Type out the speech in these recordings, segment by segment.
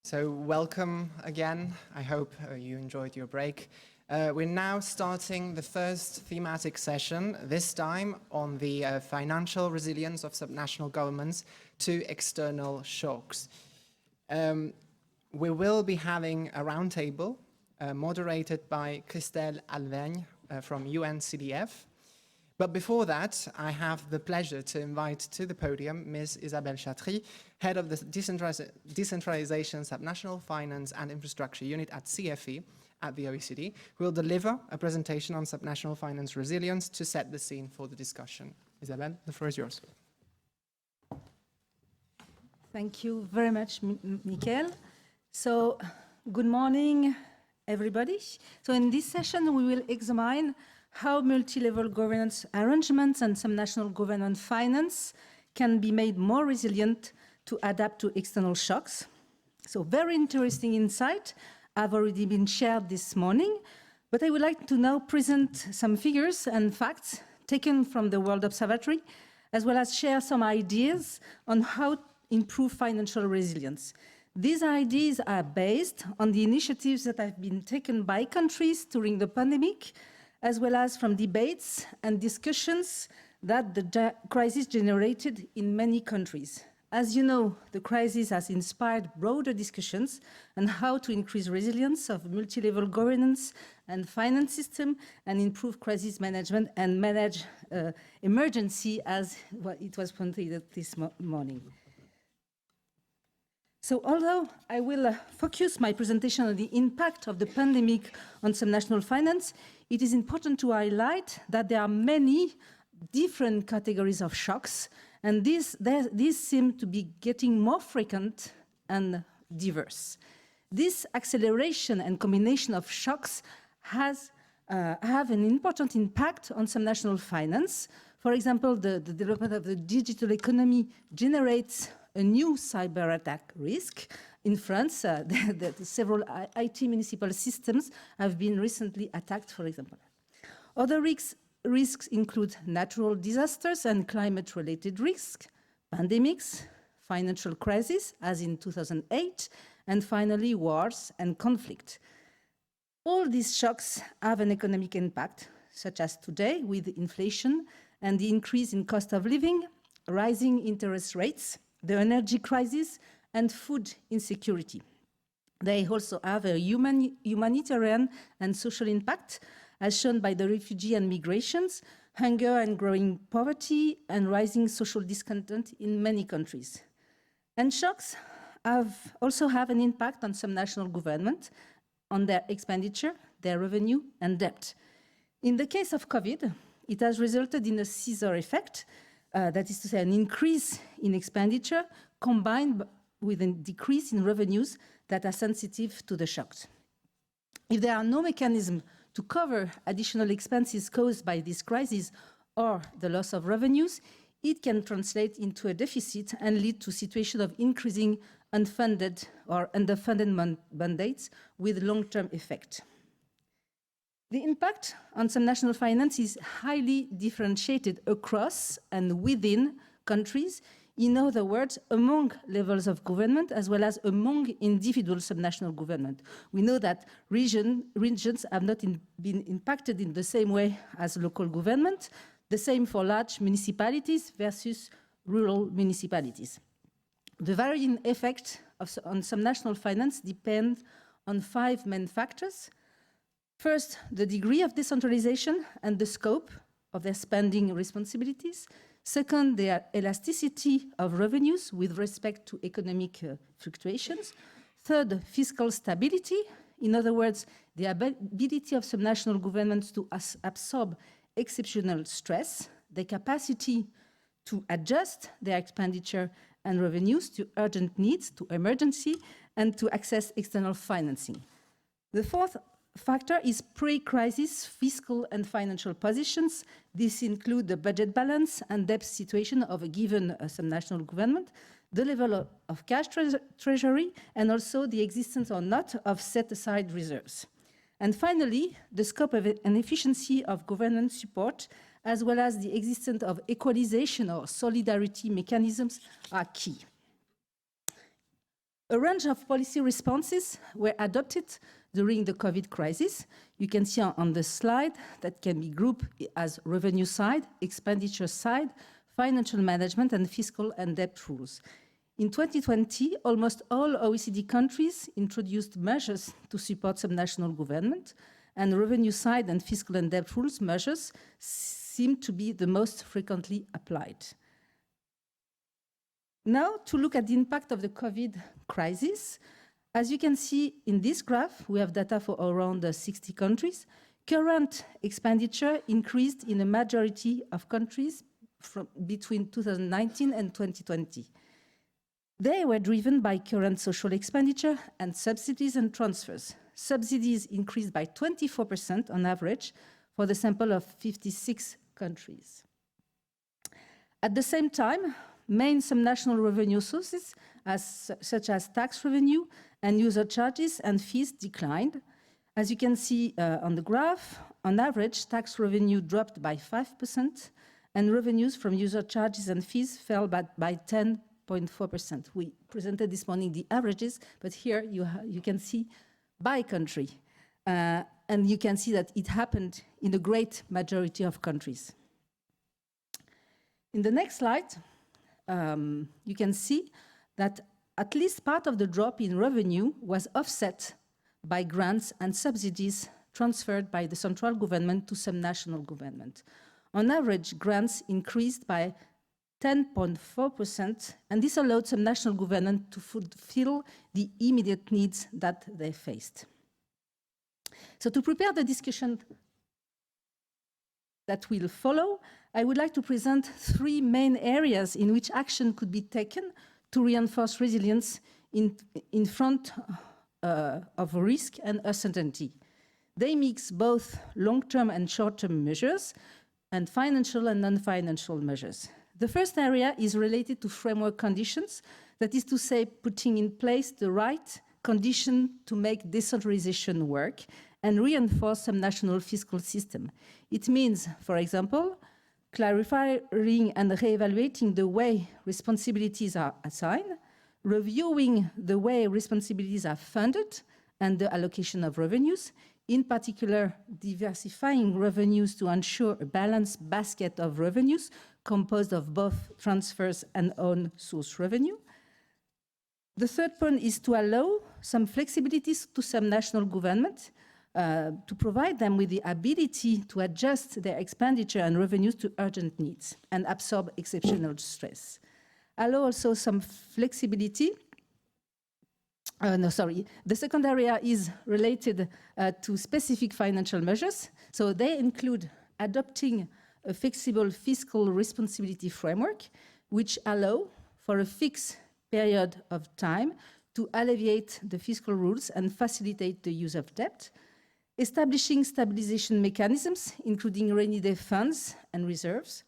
So welcome again. I hope you enjoyed your break. We're now starting the first thematic session, this time on the financial resilience of subnational governments to external shocks. We will be having a roundtable moderated by Christelle Alveigne from UNCDF. But before that, I have the pleasure to invite to the podium Ms. Isabelle Chatry, Head of the Decentralization, Subnational Finance and Infrastructure Unit at CFE at the OECD, who will deliver a presentation on subnational finance resilience to set the scene for the discussion. Isabelle, the floor is yours. Thank you very much, Michael. So, good morning, everybody. So in this session, we will examine how multi-level governance arrangements and subnational government finance can be made more resilient to adapt to external shocks. So very interesting insight have already been shared this morning, but I would like to now present some figures and facts taken from the World Observatory, as well as share some ideas on how to improve financial resilience. These ideas are based on the initiatives that have been taken by countries during the pandemic, as well as from debates and discussions that the crisis generated in many countries. As you know, the crisis has inspired broader discussions on how to increase resilience of multi-level governance and finance system and improve crisis management and manage emergency, as it was pointed this morning. So although I will focus my presentation on the impact of the pandemic on subnational finance, it is important to highlight that there are many different categories of shocks, and these seem to be getting more frequent and diverse. This acceleration and combination of shocks have an important impact on subnational finance. For example, the development of the digital economy generates a new cyber attack risk. In France, several IT municipal systems have been recently attacked, for example. Other risks include natural disasters and climate-related risks, pandemics, financial crisis, as in 2008, and finally, wars and conflict. All these shocks have an economic impact, such as today with inflation and the increase in cost of living, rising interest rates, the energy crisis, and food insecurity. They also have a humanitarian and social impact, as shown by the refugee and migrations, hunger and growing poverty, and rising social discontent in many countries. And shocks also have an impact on subnational government, on their expenditure, their revenue, and debt. In the case of COVID, it has resulted in a scissor effect, that is to say, an increase in expenditure combined with a decrease in revenues that are sensitive to the shocks. If there are no mechanisms to cover additional expenses caused by this crisis or the loss of revenues, it can translate into a deficit and lead to a situation of increasing unfunded or underfunded mandates with long-term effect. The impact on subnational finance is highly differentiated across and within countries, in other words, among levels of government as well as among individual subnational government. We know that regions have not been impacted in the same way as local government, the same for large municipalities versus rural municipalities. The varying effect on subnational finance depends on 5 main factors. First, the degree of decentralization and the scope of their spending responsibilities. Second, the elasticity of revenues with respect to economic fluctuations. Third, fiscal stability. In other words, the ability of subnational governments to absorb exceptional stress, the capacity to adjust their expenditure and revenues to urgent needs, to emergency, and to access external financing. The fourth factor is pre-crisis fiscal and financial positions. This includes the budget balance and debt situation of a given subnational government, the level of cash treasury, and also the existence or not of set-aside reserves. And finally, the scope of and efficiency of government support, as well as the existence of equalization or solidarity mechanisms, are key. A range of policy responses were adopted during the COVID crisis. You can see on the slide that can be grouped as revenue side, expenditure side, financial management, and fiscal and debt rules. In 2020, almost all OECD countries introduced measures to support subnational government, and revenue side and fiscal and debt rules measures seem to be the most frequently applied. Now, to look at the impact of the COVID crisis, as you can see in this graph, we have data for around 60 countries. Current expenditure increased in a majority of countries between 2019 and 2020. They were driven by current social expenditure and subsidies and transfers. Subsidies increased by 24% on average for the sample of 56 countries. At the same time, main subnational revenue sources, such as tax revenue and user charges and fees, declined. As you can see on the graph, on average, tax revenue dropped by 5%, and revenues from user charges and fees fell by 10.4%. We presented this morning the averages, but here you can see by country. And you can see that it happened in the great majority of countries. In the next slide, you can see that at least part of the drop in revenue was offset by grants and subsidies transferred by the central government to subnational government. On average, grants increased by 10.4%, and this allowed subnational government to fulfill the immediate needs that they faced. So to prepare the discussion that will follow, I would like to present three main areas in which action could be taken to reinforce resilience in front of risk and uncertainty. They mix both long-term and short-term measures and financial and non-financial measures. The first area is related to framework conditions, that is to say, putting in place the right condition to make decentralization work and reinforce some national fiscal system. It means, for example, clarifying and reevaluating the way responsibilities are assigned, reviewing the way responsibilities are funded and the allocation of revenues, in particular diversifying revenues to ensure a balanced basket of revenues composed of both transfers and own source revenue. The third point is to allow some flexibilities to some national government to provide them with the ability to adjust their expenditure and revenues to urgent needs and absorb exceptional stress. Allow also some flexibility. The second area is related to specific financial measures. So they include adopting a flexible fiscal responsibility framework, which allow for a fixed period of time to alleviate the fiscal rules and facilitate the use of debt, establishing stabilization mechanisms, including rainy day funds and reserves,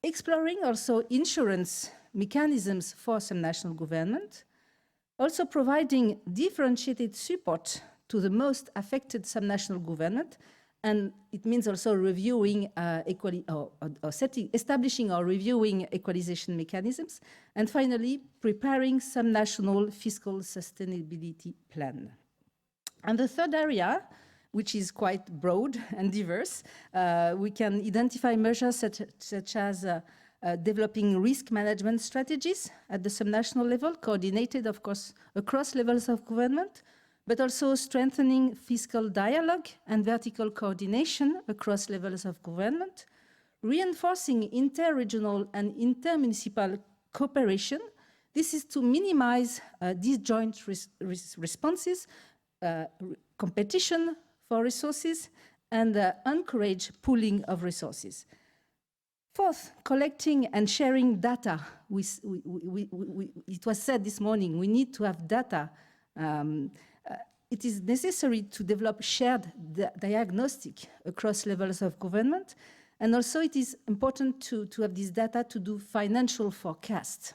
exploring also insurance mechanisms for some national government, also providing differentiated support to the most affected subnational government, and it means also reviewing establishing or reviewing equalization mechanisms, and finally preparing some national fiscal sustainability plan. And the third area, which is quite broad and diverse, we can identify measures such as developing risk management strategies at the subnational level, coordinated, of course, across levels of government, but also strengthening fiscal dialogue and vertical coordination across levels of government, reinforcing inter-regional and inter-municipal cooperation. This is to minimize disjoint responses, competition for resources, and encourage pooling of resources. Fourth, collecting and sharing data. It was said this morning, we need to have data. It is necessary to develop shared diagnostic across levels of government. And also it is important to have this data to do financial forecasts.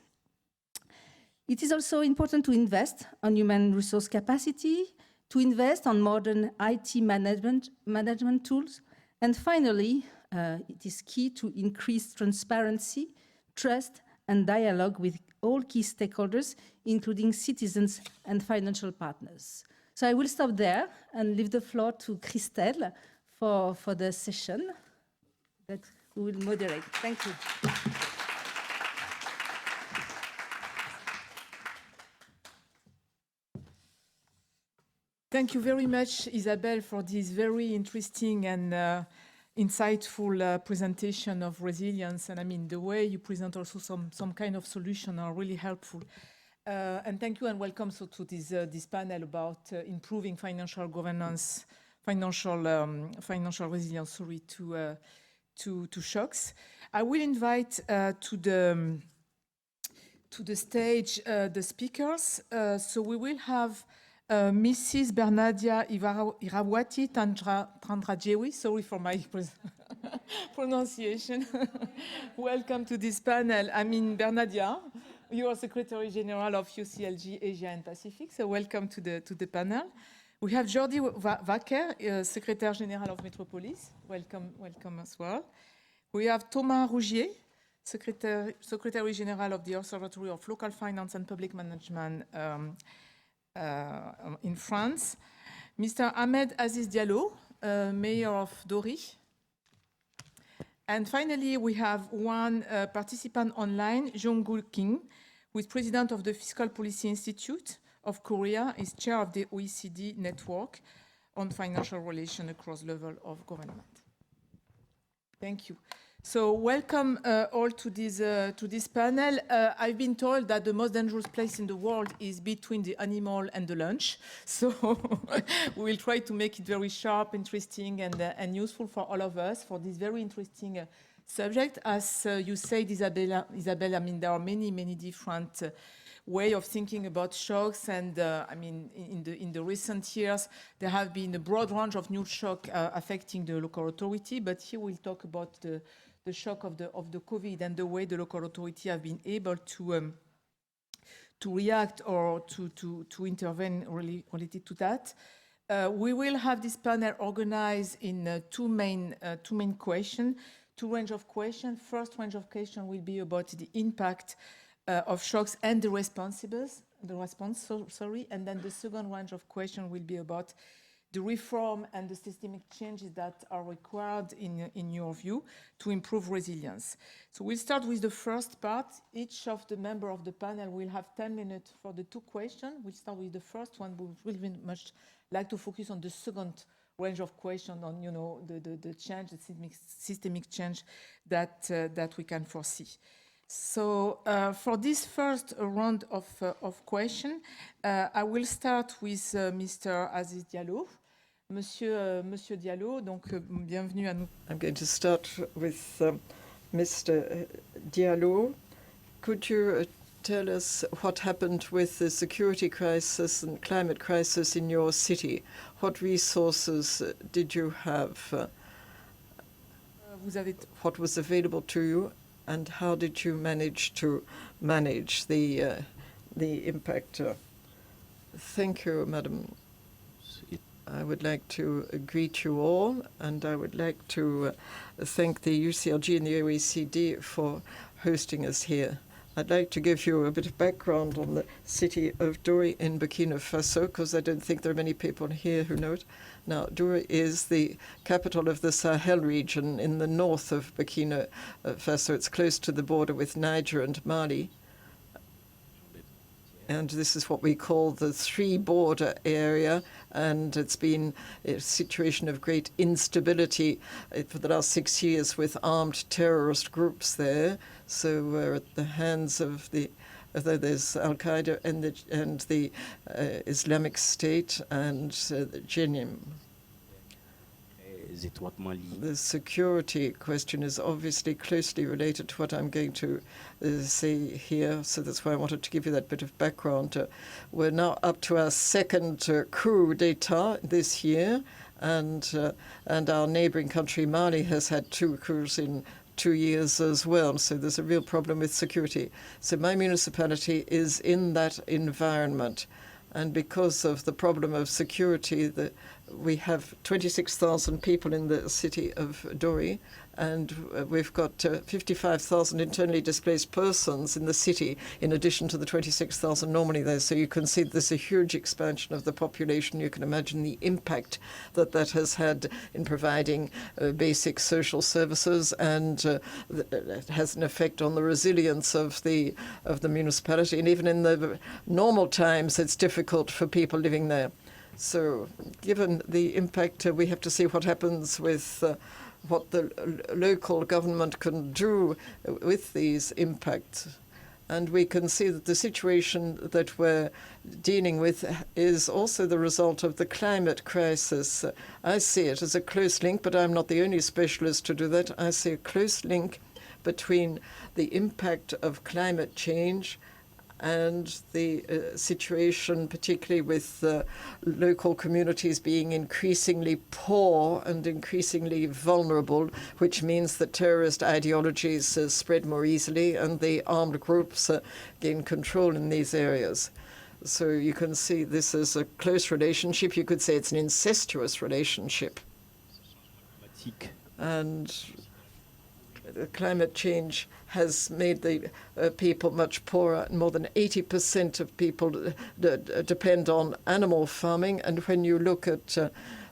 It is also important to invest on human resource capacity, to invest on modern IT management tools. And finally, it is key to increase transparency, trust, and dialogue with all key stakeholders, including citizens and financial partners. So I will stop there and leave the floor to Christelle for the session that we will moderate. Thank you. Thank you very much, Isabelle, for this very interesting and insightful presentation of resilience. And I mean, the way you present also some kind of solution are really helpful. And thank you and welcome to this panel about improving financial governance, financial resilience, to shocks. I will invite to the stage the speakers. So we will have Mrs. Bernadia Irawati Tandrajewi, sorry for my pronunciation. Welcome to this panel. I mean, Bernadia, you are Secretary General of UCLG Asia and Pacific, so welcome to the panel. We have Jordi Wacker, Secretary General of Metropolis. Welcome as well. We have Thomas Rougier, Secretary General of the Observatory of Local Finance and Public Management in France. Mr. Ahmed Aziz Diallo, Mayor of Dori. And finally, we have one participant online, Jong-Gu Kim, who is President of the Fiscal Policy Institute of Korea, is Chair of the OECD Network on Financial Relations across levels of government. Thank you. So welcome all to this panel. I've been told that the most dangerous place in the world is between the animal and the lunch. So we will try to make it very sharp, interesting, and useful for all of us for this very interesting subject. As you said, Isabelle, I mean, there are many different way of thinking about shocks, and I mean, in the recent years, there have been a broad range of new shocks affecting the local authority. But here we'll talk about the shock of the COVID and the way the local authority have been able to react or to intervene related to that. We will have this panel organized in two main questions, two range of questions. First range of questions will be about the impact of shocks and the response, and then the second range of questions will be about the reform and the systemic changes that are required in your view to improve resilience. So we'll start with the first part. Each of the members of the panel will have 10 minutes for the two questions. We'll start with the first one. We will very much like to focus on the second range of questions on, you know, the change, the systemic change that we can foresee. So for this first round of questions, I will start with Mr. Aziz Diallo. Monsieur Diallo, donc bienvenue à nous. I'm going to start with Mr. Diallo. Could you tell us what happened with the security crisis and climate crisis in your city? What resources did you have? What was available to you? And how did you manage to manage the impact? Thank you, Madam. I would like to greet you all, and I would like to thank the UCLG and the OECD for hosting us here. I'd like to give you a bit of background on the city of Dori in Burkina Faso, because I don't think there are many people here who know it. Now, Dori is the capital of the Sahel region in the north of Burkina Faso. It's close to the border with Niger and Mali. And this is what we call the three-border area, and it's been a situation of great instability for the last 6 years with armed terrorist groups there. So we're at the hands of there's Al-Qaeda and the Islamic State and the Jenim. The security question is obviously closely related to what I'm going to say here, so that's why I wanted to give you that bit of background. We're now up to our second coup d'etat this year, and our neighboring country, Mali, has had 2 coups in 2 years as well, so there's a real problem with security. So my municipality is in that environment. And because of the problem of security, we have 26,000 people in the city of Dori, and we've got 55,000 internally displaced persons in the city, in addition to the 26,000 normally there. So you can see there's a huge expansion of the population. You can imagine the impact that that has had in providing basic social services, and it has an effect on the resilience of the municipality. And even in the normal times, it's difficult for people living there. So given the impact, we have to see what happens with what the local government can do with these impacts. And we can see that the situation that we're dealing with is also the result of the climate crisis. I see it as a close link, but I'm not the only specialist to do that. I see a close link between the impact of climate change and the situation, particularly with local communities being increasingly poor and increasingly vulnerable, which means that terrorist ideologies spread more easily and the armed groups gain control in these areas. So you can see this is a close relationship. You could say it's an incestuous relationship. And climate change has made the people much poorer. More than 80% of people depend on animal farming, and when you look at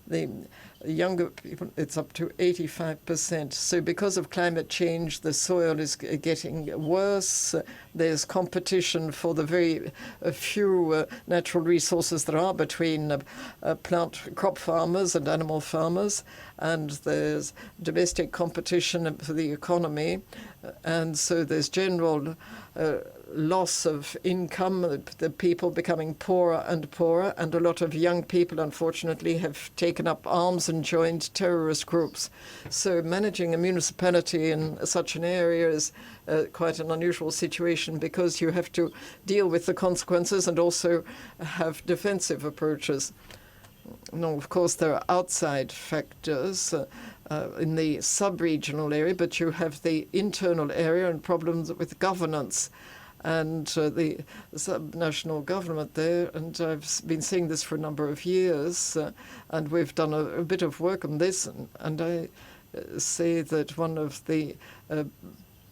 the younger people, it's up to 85%. So because of climate change, the soil is getting worse. There's competition for the very few natural resources there are between crop farmers and animal farmers, and there's domestic competition for the economy, and so there's general loss of income, the people becoming poorer, and a lot of young people, unfortunately, have taken up arms and joined terrorist groups. So managing a municipality in such an area is quite an unusual situation, because you have to deal with the consequences and also have defensive approaches. No, of course, there are outside factors in the sub-regional area, but you have the internal area and problems with governance and the subnational government there. And I've been saying this for a number of years, and we've done a bit of work on this. And I say that one of the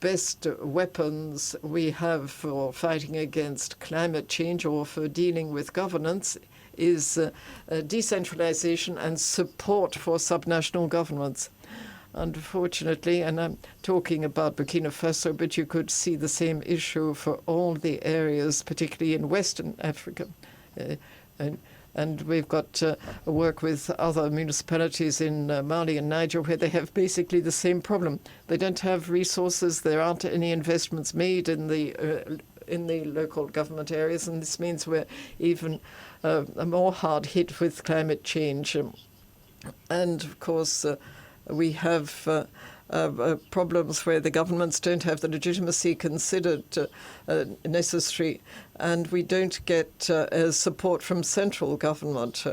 best weapons we have for fighting against climate change or for dealing with governance is decentralization and support for subnational governments. Unfortunately, and I'm talking about Burkina Faso, but you could see the same issue for all the areas, particularly in Western Africa. And we've got work with other municipalities in Mali and Niger, where they have basically the same problem. They don't have resources. There aren't any investments made in the local government areas, and this means we're even more hard hit with climate change. And of course, we have problems where the governments don't have the legitimacy considered necessary, and we don't get support from central government.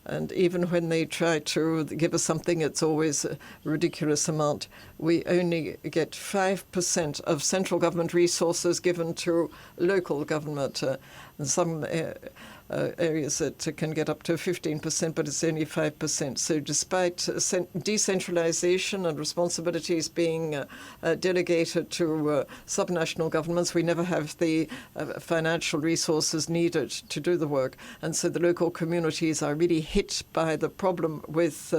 And even when they try to give us something, it's always a ridiculous amount. We only get 5% of central government resources given to local government. And some areas that can get up to 15%, but it's only 5%. So despite decentralization and responsibilities being delegated to subnational governments, we never have the financial resources needed to do the work. And so the local communities are really hit by the problem with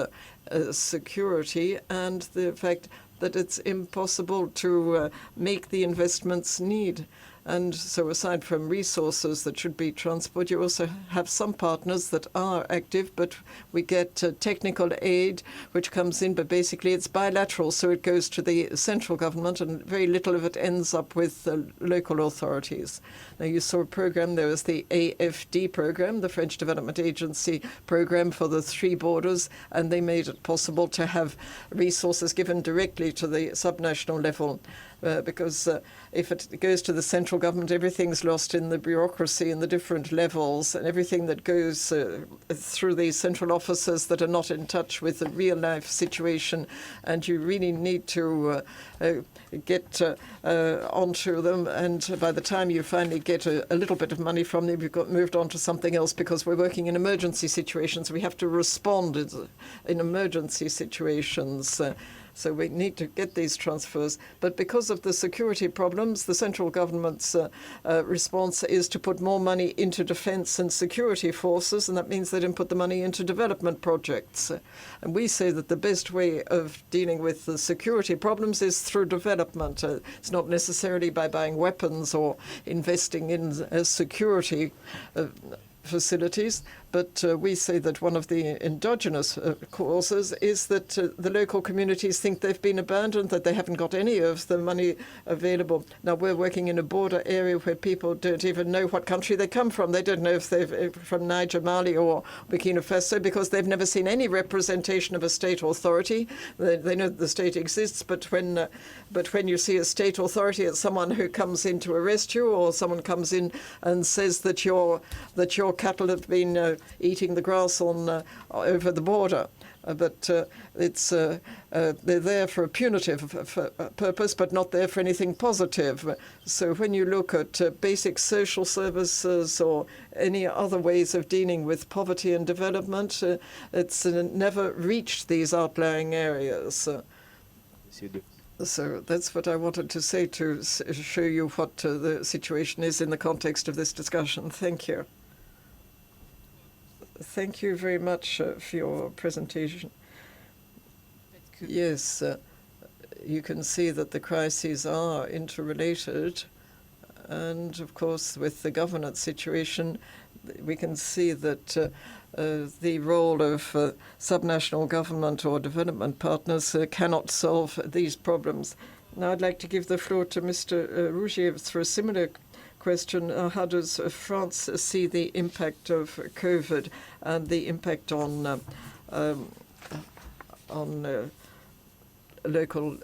security and the fact that it's impossible to make the investments need. And so aside from resources that should be transported, you also have some partners that are active, but we get technical aid, which comes in, but basically it's bilateral, so it goes to the central government, and very little of it ends up with the local authorities. Now, you saw a program, there was the AFD program, the French Development Agency program for the 3 borders, and they made it possible to have resources given directly to the subnational level. because if it goes to the central government, everything's lost in the bureaucracy and the different levels, and everything that goes through these central offices that are not in touch with the real life situation, and you really need to get onto them, and by the time you finally get a little bit of money from them, you've got moved on to something else, because we're working in emergency situations. We have to respond in emergency situations. So we need to get these transfers. But because of the security problems, the central government's response is to put more money into defence and security forces, and that means they didn't put the money into development projects. And we say that the best way of dealing with the security problems is through development. It's not necessarily by buying weapons or investing in security facilities, but we say that one of the endogenous causes is that the local communities think they've been abandoned, that they haven't got any of the money available. Now, we're working in a border area where people don't even know what country they come from. They don't know if they're from Niger, Mali or Burkina Faso, because they've never seen any representation of a state authority. They know that the state exists, but when you see a state authority, it's someone who comes in to arrest you, or someone comes in and says that your cattle have been eating the grass on over the border. But they're there for a punitive purpose, but not there for anything positive. So when you look at basic social services or any other ways of dealing with poverty and development, it's never reached these outlying areas. So that's what I wanted to say, to show you what the situation is in the context of this discussion. Thank you. Thank you very much for your presentation. Yes, you can see that the crises are interrelated, and of course with the governance situation we can see that the role of subnational government or development partners cannot solve these problems. Now I'd like to give the floor to Mr. Rougier for a similar question. How does France see the impact of COVID and the impact on local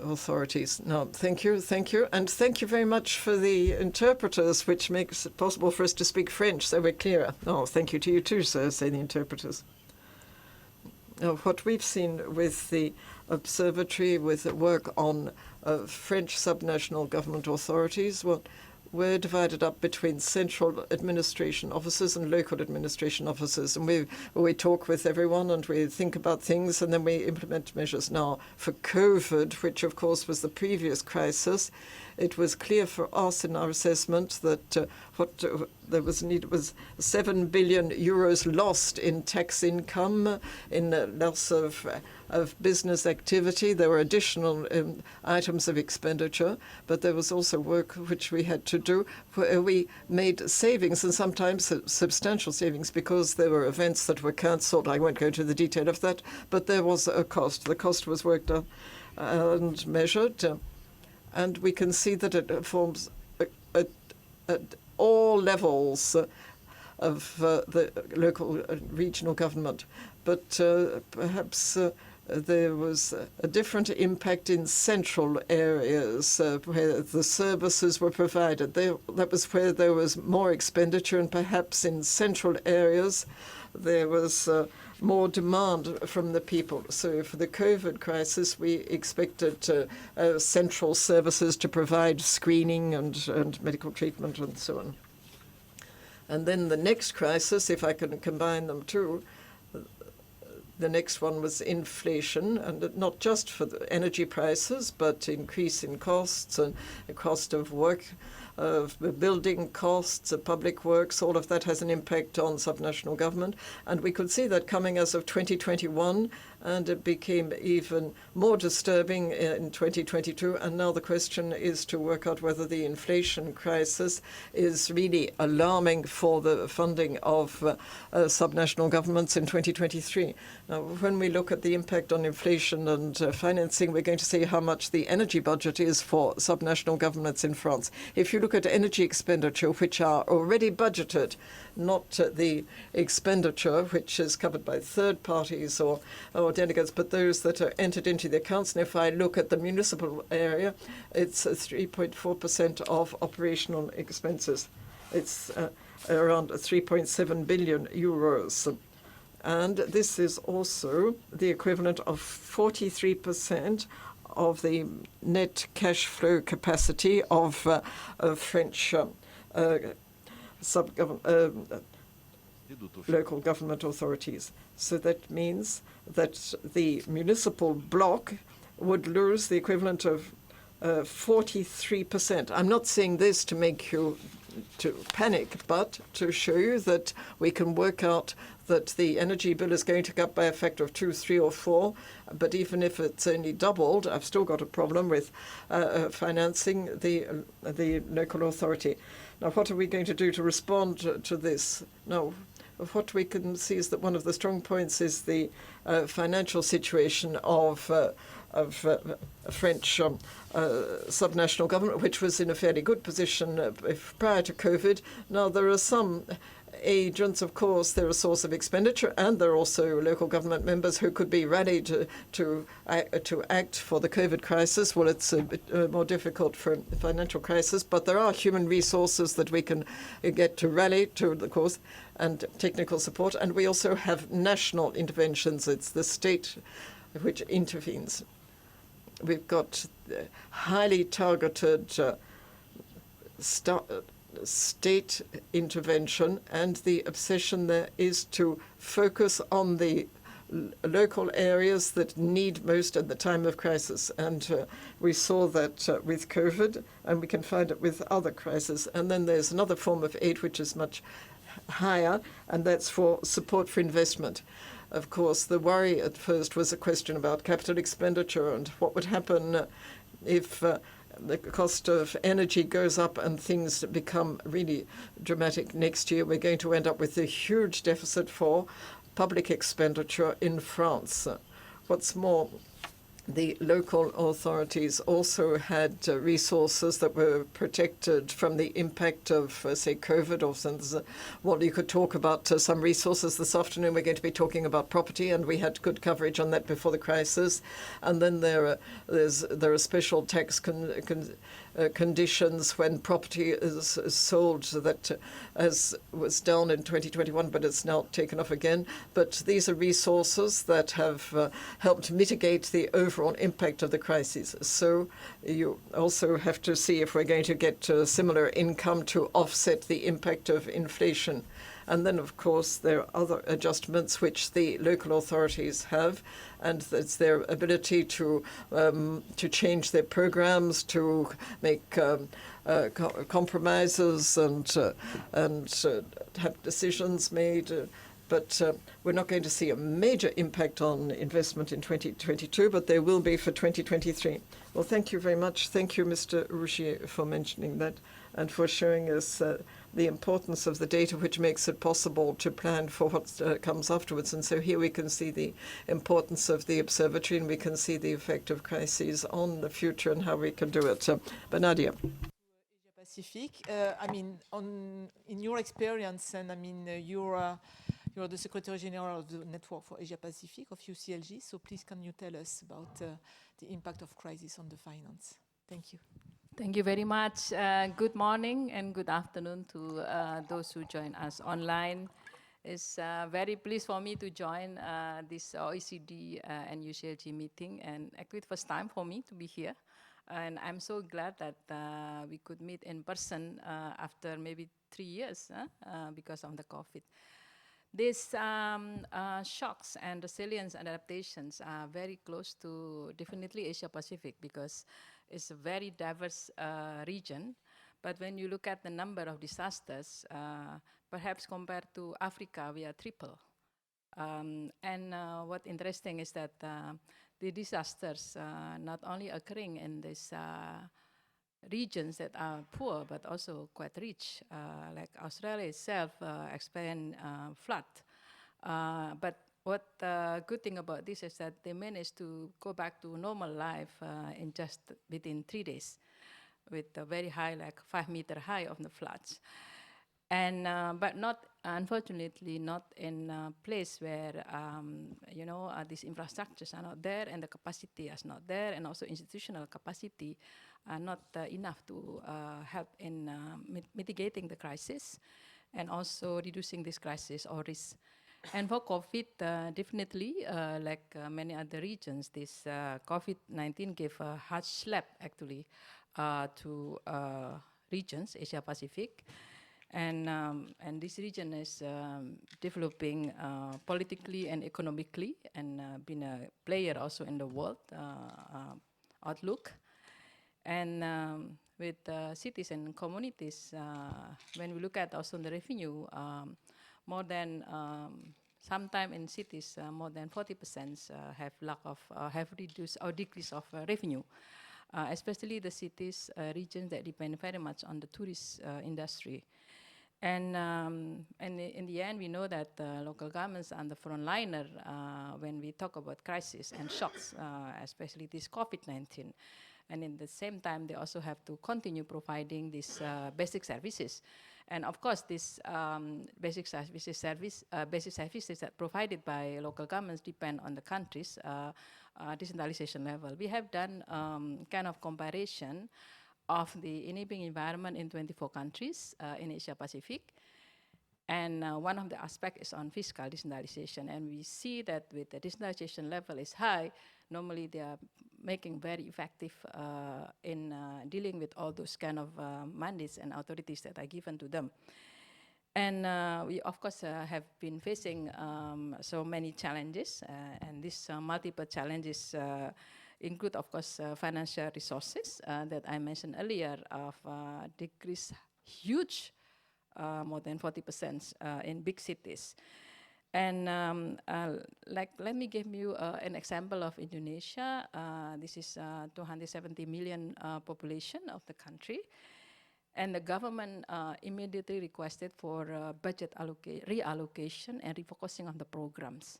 authorities? No, thank you, and thank you very much for the interpreters, which makes it possible for us to speak French so we're clearer. Oh, thank you to you too, sir, say the interpreters. What we've seen with the observatory, with the work on French subnational government authorities, well, we're divided up between central administration officers and local administration officers, and we talk with everyone and we think about things and then we implement measures. Now, for COVID, which of course was the previous crisis, it was clear for us in our assessment that what there was needed was 7 billion euros lost in tax income, in loss of business activity. There were additional items of expenditure, but there was also work which we had to do where we made savings, and sometimes substantial savings, because there were events that were cancelled. I won't go into the detail of that, but there was a cost. The cost was worked out and measured. And we can see that it forms at all levels of the local and regional government. But perhaps there was a different impact in central areas where the services were provided. That was where there was more expenditure, and perhaps in central areas there was more demand from the people. So for the COVID crisis, we expected central services to provide screening and medical treatment and so on. And then the next crisis, if I can combine them too, the next one was inflation, and not just for the energy prices, but increase in costs and the cost of work, of building costs, of public works. All of that has an impact on subnational government. And we could see that coming as of 2021, and it became even more disturbing in 2022. And now the question is to work out whether the inflation crisis is really alarming for the funding of subnational governments in 2023. Now, when we look at the impact on inflation and financing, we're going to see how much the energy budget is for subnational governments in France. If you look at energy expenditure, which are already budgeted, not the expenditure which is covered by third parties or delegates, but those that are entered into the accounts. And if I look at the municipal area, it's 3.4% of operational expenses. It's around 3.7 billion euros. And this is also the equivalent of 43% of the net cash flow capacity of French local government authorities. So that means that the municipal bloc would lose the equivalent of 43%. I'm not saying this to make you to panic, but to show you that we can work out that the energy bill is going to go up by a factor of 2, 3, or 4. But even if it's only doubled, I've still got a problem with financing the local authority. Now, what are we going to do to respond to this? Now, what we can see is that one of the strong points is the financial situation of French subnational government, which was in a fairly good position prior to COVID. Now, there are some agents, of course, they're a source of expenditure, and there are also local government members who could be ready to act for the COVID crisis. Well, it's a bit more difficult for the financial crisis, but there are human resources that we can get to rally to the cause and technical support. And we also have national interventions. It's the state which intervenes. We've got highly targeted state intervention, and the obsession there is to focus on the local areas that need most at the time of crisis. And we saw that with COVID, and we can find it with other crises. And then there's another form of aid which is much higher, and that's for support for investment. Of course, the worry at first was a question about capital expenditure and what would happen if the cost of energy goes up and things become really dramatic next year. We're going to end up with a huge deficit for public expenditure in France. What's more, the local authorities also had resources that were protected from the impact of, say, COVID or something. Well, you could talk about some resources this afternoon. We're going to be talking about property, and we had good coverage on that before the crisis. And then there are special tax conditions when property is sold, that as was down in 2021, but it's now taken off again. But these are resources that have helped mitigate the overall impact of the crisis. So you also have to see if we're going to get similar income to offset the impact of inflation. And then, of course, there are other adjustments which the local authorities have, and it's their ability to change their programs, to make compromises and have decisions made. But we're not going to see a major impact on investment in 2022, but there will be for 2023. Well, thank you very much. Thank you, Mr. Rougier, for mentioning that and for showing us the importance of the data, which makes it possible to plan for what comes afterwards. And so here we can see the importance of the observatory, and we can see the effect of crises on the future and how we can do it. But Nadia. Pacific, in your experience, and you're the Secretary General of the Network for Asia Pacific of UCLG, so please can you tell us about the impact of crisis on the finance? Thank you. Thank you very much. Good morning and good afternoon to those who join us online. It's very pleased for me to join this OECD and UCLG meeting, and actually the first time for me to be here. And I'm so glad that we could meet in person after maybe 3 years because of the COVID. These shocks and resilience and adaptations are very close to definitely Asia Pacific because it's a very diverse region. But when you look at the number of disasters, perhaps compared to Africa, we are triple. What's interesting is that the disasters not only occurring in these regions that are poor, but also quite rich, like Australia itself experienced flood. But what the good thing about this is that they managed to go back to normal life in just within 3 days with a very high, like 5 meter high of the floods. And but not, unfortunately, not in a place where these infrastructures are not there and the capacity is not there, and also institutional capacity are not enough to help in mitigating the crisis and also reducing this crisis or risk. And for COVID, definitely, like many other regions, this COVID-19 gave a hard slap actually to regions, Asia Pacific. And this region is developing politically and economically, and been a player also in the world outlook. And with cities and communities, when we look at also the revenue, more than sometime in cities, more than 40% have reduced or decrease of revenue. Especially the cities, regions that depend very much on the tourist industry. And in the end, we know that local governments are the frontliner when we talk about crisis and shocks, especially this COVID-19. And in the same time, they also have to continue providing these basic services. And of course, these basic services that provided by local governments depend on the country's decentralization level. We have done kind of comparison of the enabling environment in 24 countries in Asia Pacific. And one of the aspects is on fiscal decentralization. And we see that with the decentralization level is high, normally they are making very effective in dealing with all those kind of mandates and authorities that are given to them. And we, of course, have been facing so many challenges. And these multiple challenges include, of course, financial resources that I mentioned earlier of decrease huge, more than 40% in big cities. And let me give you an example of Indonesia. This is 270 million population of the country. And the government immediately requested for budget reallocation and refocusing on the programs.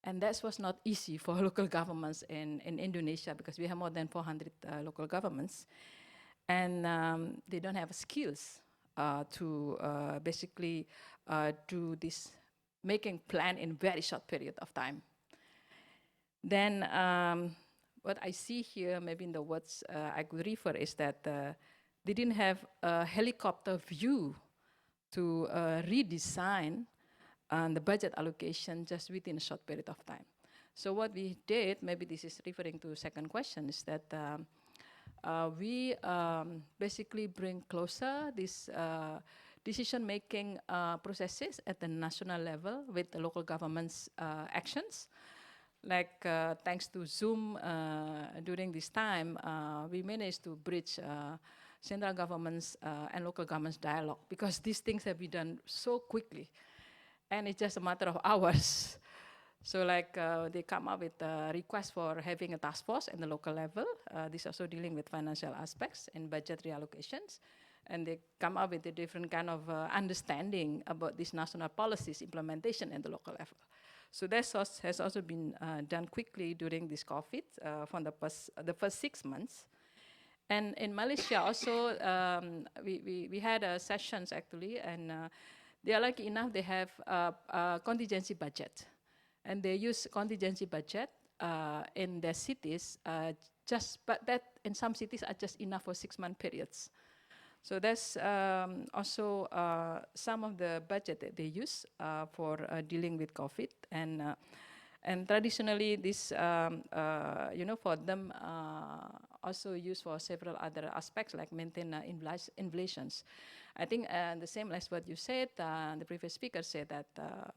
And that was not easy for local governments in Indonesia, because we have more than 400 local governments. And they don't have skills to basically do this making plan in very short period of time. Then what I see here, maybe in the words I could refer, is that they didn't have a helicopter view to redesign the budget allocation just within a short period of time. So what we did, maybe this is referring to the second question, is that we basically bring closer this decision-making processes at the national level with the local government's actions. Like thanks to Zoom during this time, we managed to bridge central governments and local governments dialogue, because these things have been done so quickly. And it's just a matter of hours. So like they come up with a request for having a task force at the local level. This also dealing with financial aspects and budget reallocations. And they come up with a different kind of understanding about this national policies implementation at the local level. So that has also been done quickly during this COVID from the first 6 months. And in Malaysia also, we had sessions actually, and they are lucky enough, they have a contingency budget. And they use contingency budget in their cities, but that in some cities are just enough for 6-month periods. So that's also some of the budget that they use for dealing with COVID. And traditionally, this, for them, also used for several other aspects, like maintain inflations. I think the same as what you said, the previous speaker said that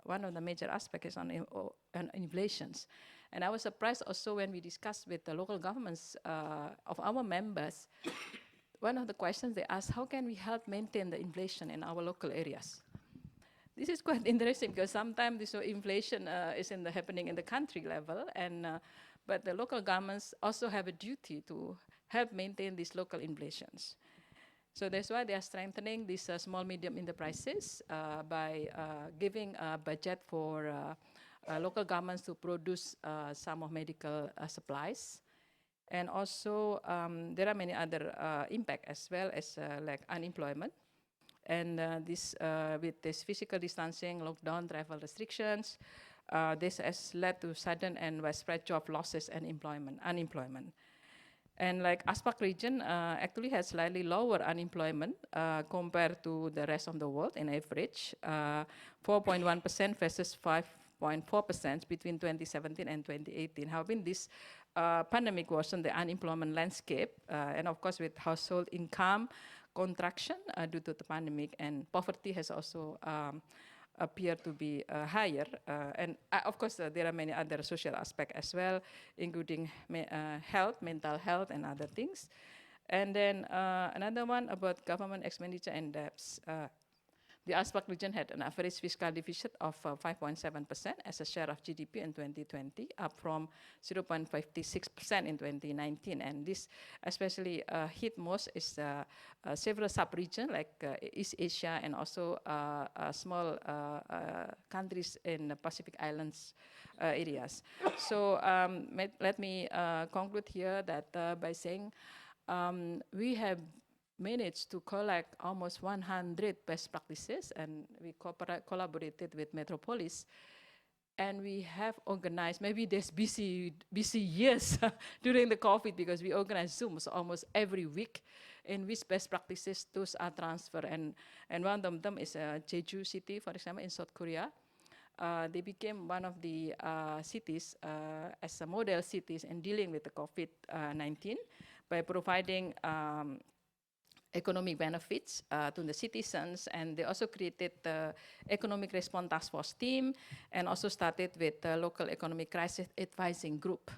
one of the major aspects is on inflations. And I was surprised also when we discussed with the local governments of our members. One of the questions they asked, how can we help maintain the inflation in our local areas? This is quite interesting, because sometimes this inflation is happening in the country level, but the local governments also have a duty to help maintain these local inflations. So that's why they are strengthening these small, medium enterprises by giving a budget for local governments to produce some of medical supplies. And also, there are many other impacts as well as like unemployment. And with this physical distancing, lockdown, travel restrictions, this has led to sudden and widespread job losses and unemployment. And like ASPAC region actually has slightly lower unemployment compared to the rest of the world in average, 4.1% versus 5.4% between 2017 and 2018. However, this pandemic worsened the unemployment landscape, and of course with household income contraction due to the pandemic, and poverty has also appear to be higher. And of course, there are many other social aspects as well, including health, mental health, and other things. And then another one about government expenditure and debts. The ASPAC region had an average fiscal deficit of 5.7% as a share of GDP in 2020, up from 0.56% in 2019. And this especially hit most is several sub-regions like East Asia and also small countries in the Pacific Islands areas. So let me conclude here that by saying we have managed to collect almost 100 best practices, and we collaborated with Metropolis, and we have organized, maybe there's busy years during the COVID, because we organized Zooms almost every week in which best practices those are transferred, and one of them is Jeju City, for example, in South Korea. They became one of the cities as a model cities in dealing with the COVID-19 by providing economic benefits to the citizens, and they also created the Economic Response Task Force team, and also started with the local economic crisis advising group.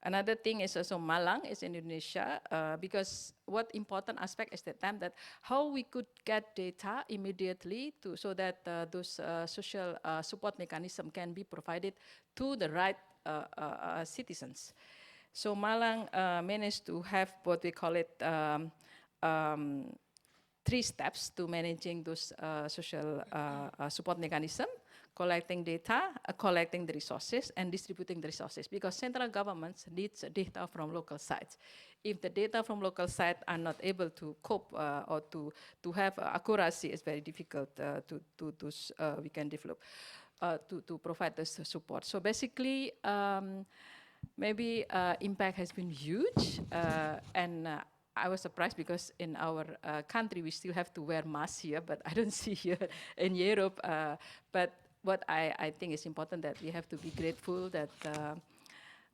Another thing is also Malang is in Indonesia, because what important aspect is the time that how we could get data immediately so that those social support mechanism can be provided to the right citizens. So Malang managed to have what we call it 3 steps to managing those social support mechanism: collecting data, collecting the resources, and distributing the resources, because central governments needs data from local sites. If the data from local sites are not able to cope or to have accuracy, it's very difficult we can develop to provide this support. So basically, maybe impact has been huge, and I was surprised because in our country we still have to wear masks here, but I don't see here in Europe. But what I think is important that we have to be grateful that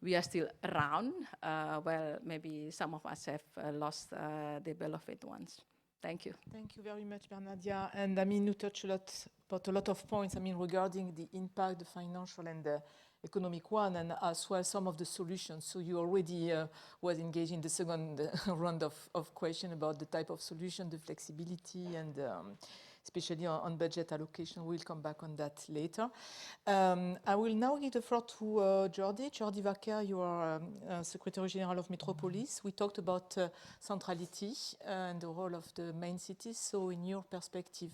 we are still around, while maybe some of us have lost their beloved ones. Thank you. Thank you very much, Bernardia. And I mean, you touched a lot of points, I mean, regarding the impact, the financial and the economic one, and as well some of the solutions. So you already was engaged in the second round of question about the type of solution, the flexibility, and especially on budget allocation. We'll come back on that later. I will now give the floor to Jordi Wacker. You are Secretary General of Metropolis. We talked about centrality and the role of the main cities. So in your perspective,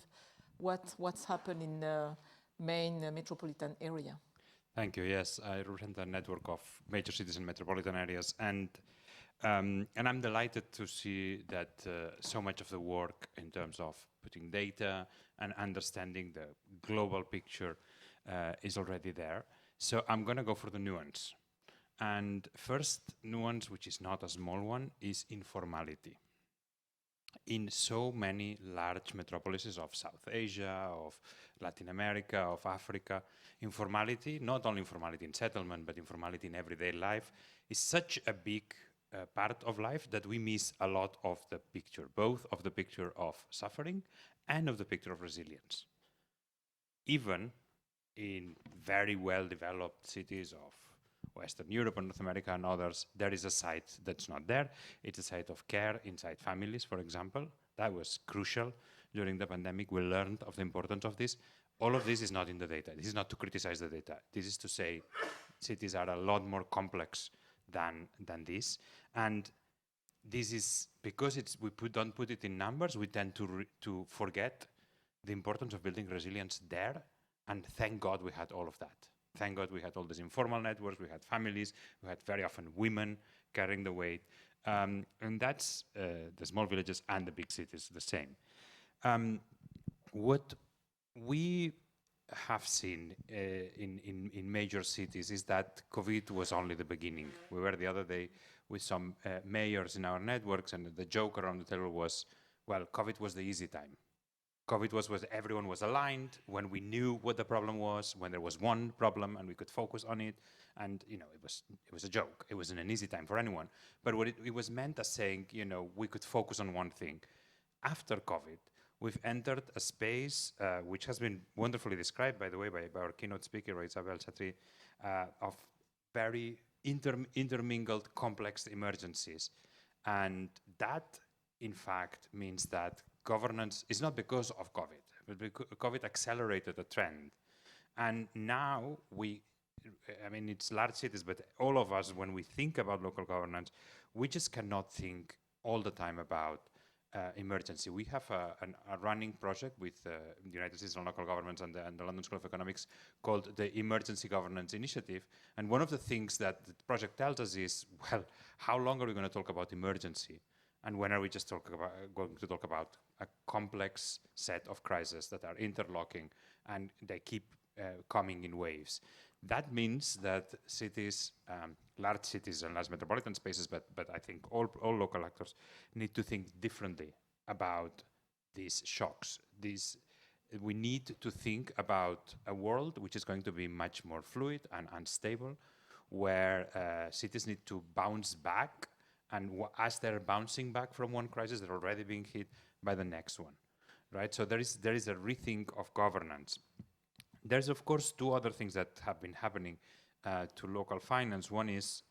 what's happened in the main metropolitan area? Thank you. Yes, I represent a network of major cities and metropolitan areas, and I'm delighted to see that so much of the work in terms of putting data and understanding the global picture is already there. So I'm going to go for the nuance. And first nuance, which is not a small one, is informality. In so many large metropolises of South Asia, of Latin America, of Africa, informality, not only informality in settlement, but informality in everyday life, is such a big part of life that we miss a lot of the picture, both of the picture of suffering and of the picture of resilience. Even in very well-developed cities of Western Europe and North America and others, there is a side that's not there. It's a side of care inside families, for example. That was crucial during the pandemic. We learned of the importance of this. All of this is not in the data. This is not to criticize the data. This is to say cities are a lot more complex than this. And this is because don't put it in numbers, we tend to forget the importance of building resilience there. And thank God we had all of that. Thank God we had all these informal networks, we had families, we had very often women carrying the weight. And that's the small villages and the big cities the same. what we have seen in major cities is that COVID was only the beginning. We were the other day with some mayors in our networks, and the joke around the table was, well, COVID was the easy time. COVID was when everyone was aligned, when we knew what the problem was, when there was one problem and we could focus on it. And it was a joke. It wasn't an easy time for anyone. But what it was meant as saying, we could focus on one thing. After COVID, we've entered a space which has been wonderfully described, by the way, by our keynote speaker, Isabel Chatri, of very intermingled, complex emergencies. And that, in fact, means that governance is not because of COVID, but because COVID accelerated a trend. And now it's large cities, but all of us, when we think about local governance, we just cannot think all the time about emergency. We have a running project with the United States and local governments and the London School of Economics called the Emergency Governance Initiative. And one of the things that the project tells us is, well, how long are we going to talk about emergency? And when are we just going to talk about a complex set of crises that are interlocking and they keep coming in waves? That means that cities, large cities and large metropolitan spaces, but I think all local actors need to think differently about these shocks. We need to think about a world which is going to be much more fluid and unstable, where cities need to bounce back. And as they're bouncing back from one crisis, they're already being hit by the next one, right? So there is a rethink of governance. There's, of course, two other things that have been happening to local finance. One is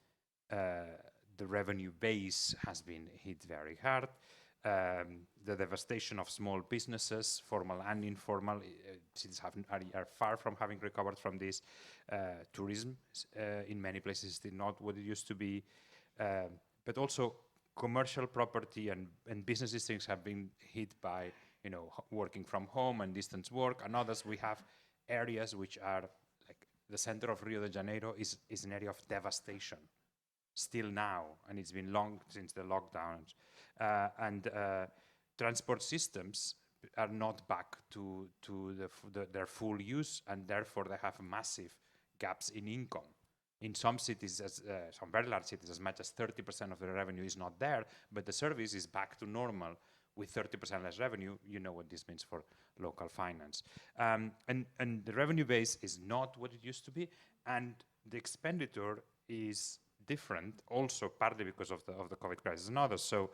the revenue base has been hit very hard. The devastation of small businesses, formal and informal, cities are far from having recovered from this. Tourism in many places is still not what it used to be. But also commercial property and business districts have been hit by working from home and distance work. And others, we have areas which are like the center of Rio de Janeiro is an area of devastation still now, and it's been long since the lockdowns. And transport systems are not back to their full use, and therefore they have massive gaps in income. In some cities, some very large cities, as much as 30% of the revenue is not there, but the service is back to normal with 30% less revenue. You know what this means for local finance. And the revenue base is not what it used to be, and the expenditure is different, also partly because of the COVID crisis and others. So,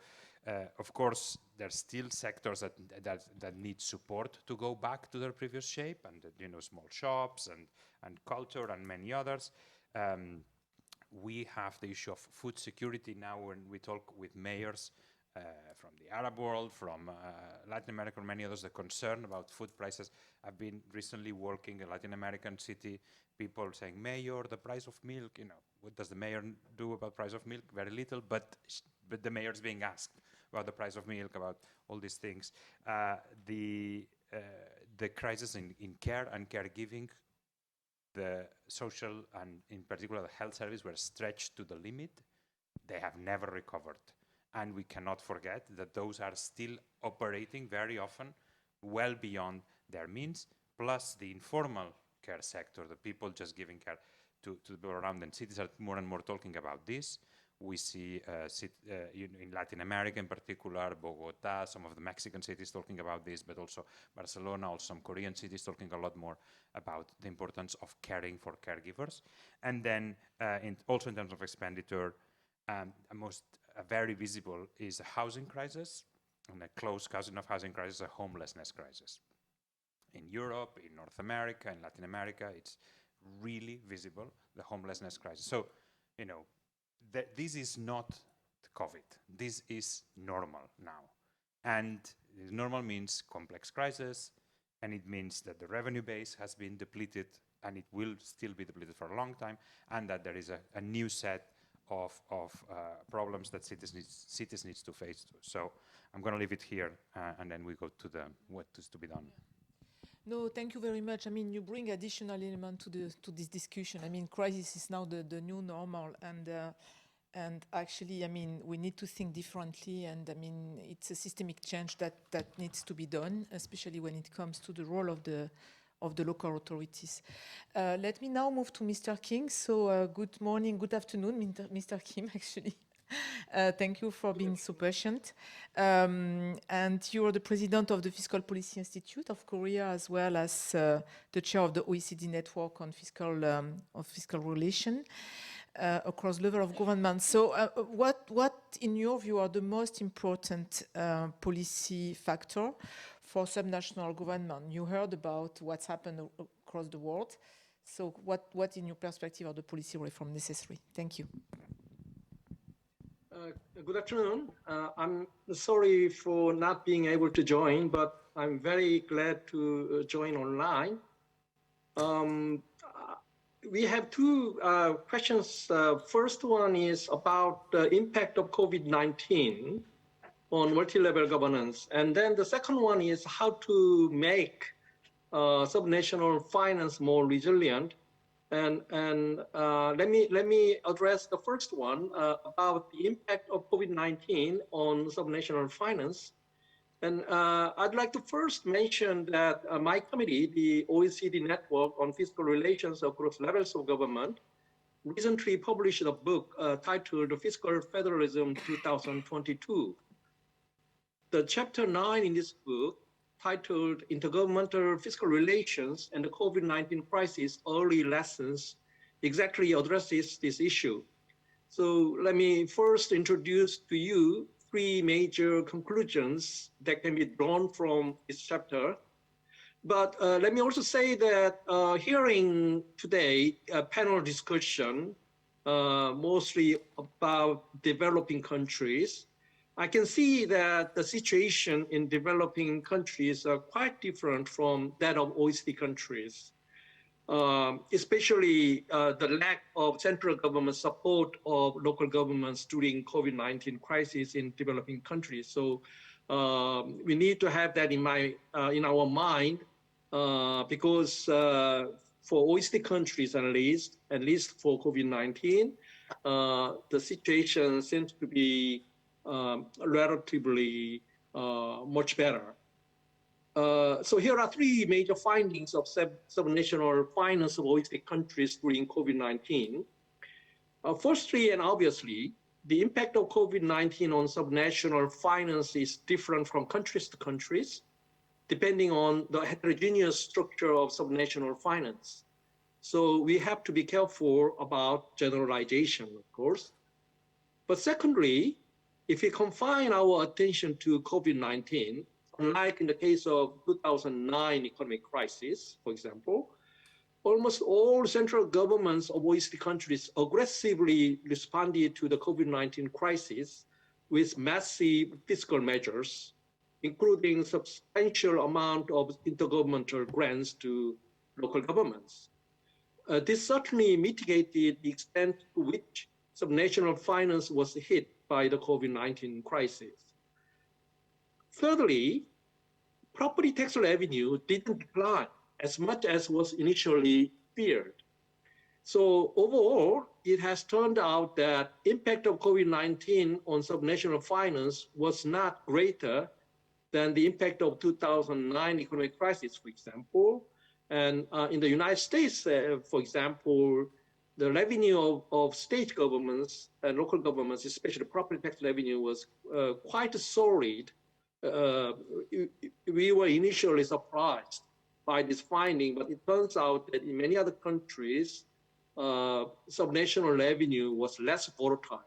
of course, there's still sectors that need support to go back to their previous shape, and small shops and culture and many others. We have the issue of food security now when we talk with mayors from the Arab world, from Latin America, and many others. The concern about food prices. I've been recently working in a Latin American city, people saying, Mayor, the price of milk, what does the mayor do about price of milk? Very little, but the mayor's being asked about the price of milk, about all these things. The crisis in care and caregiving, the social and in particular the health service were stretched to the limit. They have never recovered. And we cannot forget that those are still operating very often well beyond their means, plus the informal care sector, the people just giving care to the people around them. Cities are more and more talking about this. We see in Latin America in particular, Bogota, some of the Mexican cities talking about this, but also Barcelona, also some Korean cities talking a lot more about the importance of caring for caregivers. And then also in terms of expenditure, very visible is the housing crisis, and a close cousin of housing crisis, a homelessness crisis. In Europe, in North America, in Latin America, it's really visible, the homelessness crisis. So, this is not COVID. This is normal now. And normal means complex crisis, and it means that the revenue base has been depleted, and it will still be depleted for a long time, and that there is a new set of problems that cities needs to face. So I'm going to leave it here, and then we go to what is to be done. No, thank you very much. You bring additional element to this discussion. Crisis is now the new normal, and And actually, I mean, we need to think differently, and I mean, it's a systemic change that needs to be done, especially when it comes to the role of the local authorities. Let me now move to Mr. King. So good morning, good afternoon, Mr. Kim, actually. Thank you for being so patient. And you are the president of the Fiscal Policy Institute of Korea, as well as the chair of the OECD network on fiscal relation across level of government. So what, in your view, are the most important policy factor for subnational government? You heard about what's happened across the world. So what, in your perspective, are the policy reform necessary? Thank you. Good afternoon. I'm sorry for not being able to join, but I'm very glad to join online. We have two questions. First one is about the impact of COVID-19 on multi-level governance. And then the second one is how to make subnational finance more resilient. And let me address the first one about the impact of COVID-19 on subnational finance. And I'd like to first mention that my committee, the OECD Network on Fiscal Relations Across Levels of Government, recently published a book titled Fiscal Federalism 2022. The chapter 9 in this book, titled Intergovernmental Fiscal Relations and the COVID-19 Crisis Early Lessons, exactly addresses this issue. So let me first introduce to you three major conclusions that can be drawn from this chapter. But let me also say that hearing today a panel discussion, mostly about developing countries, I can see that the situation in developing countries are quite different from that of OECD countries, especially the lack of central government support of local governments during COVID-19 crisis in developing countries. So we need to have that in our mind because for OECD countries at least for COVID-19, the situation seems to be relatively much better. So here are three major findings of subnational finance of OECD countries during COVID-19. Firstly, and obviously, the impact of COVID-19 on subnational finance is different from countries to countries, depending on the heterogeneous structure of subnational finance. So we have to be careful about generalization, of course. But secondly, if we confine our attention to COVID-19, unlike in the case of 2009 economic crisis, for example, almost all central governments of OECD countries aggressively responded to the COVID-19 crisis with massive fiscal measures, including substantial amount of intergovernmental grants to local governments. This certainly mitigated the extent to which subnational finance was hit by the COVID-19 crisis. Thirdly, property tax revenue didn't decline as much as was initially feared. So overall, it has turned out that impact of COVID-19 on subnational finance was not greater than the impact of 2009 economic crisis, for example. And in the United States, for example, the revenue of state governments and local governments, especially property tax revenue, was quite solid. We were initially surprised by this finding, but it turns out that in many other countries, subnational revenue was less volatile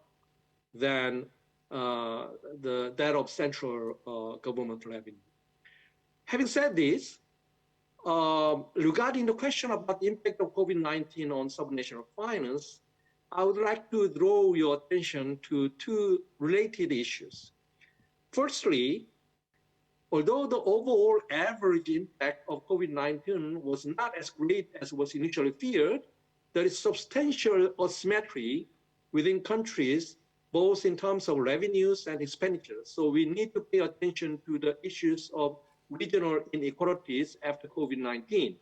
than that of central government revenue. Having said this, regarding the question about the impact of COVID-19 on subnational finance, I would like to draw your attention to two related issues. Firstly, although the overall average impact of COVID-19 was not as great as was initially feared, there is substantial asymmetry within countries, both in terms of revenues and expenditures. So we need to pay attention to the issues of regional inequalities after COVID-19.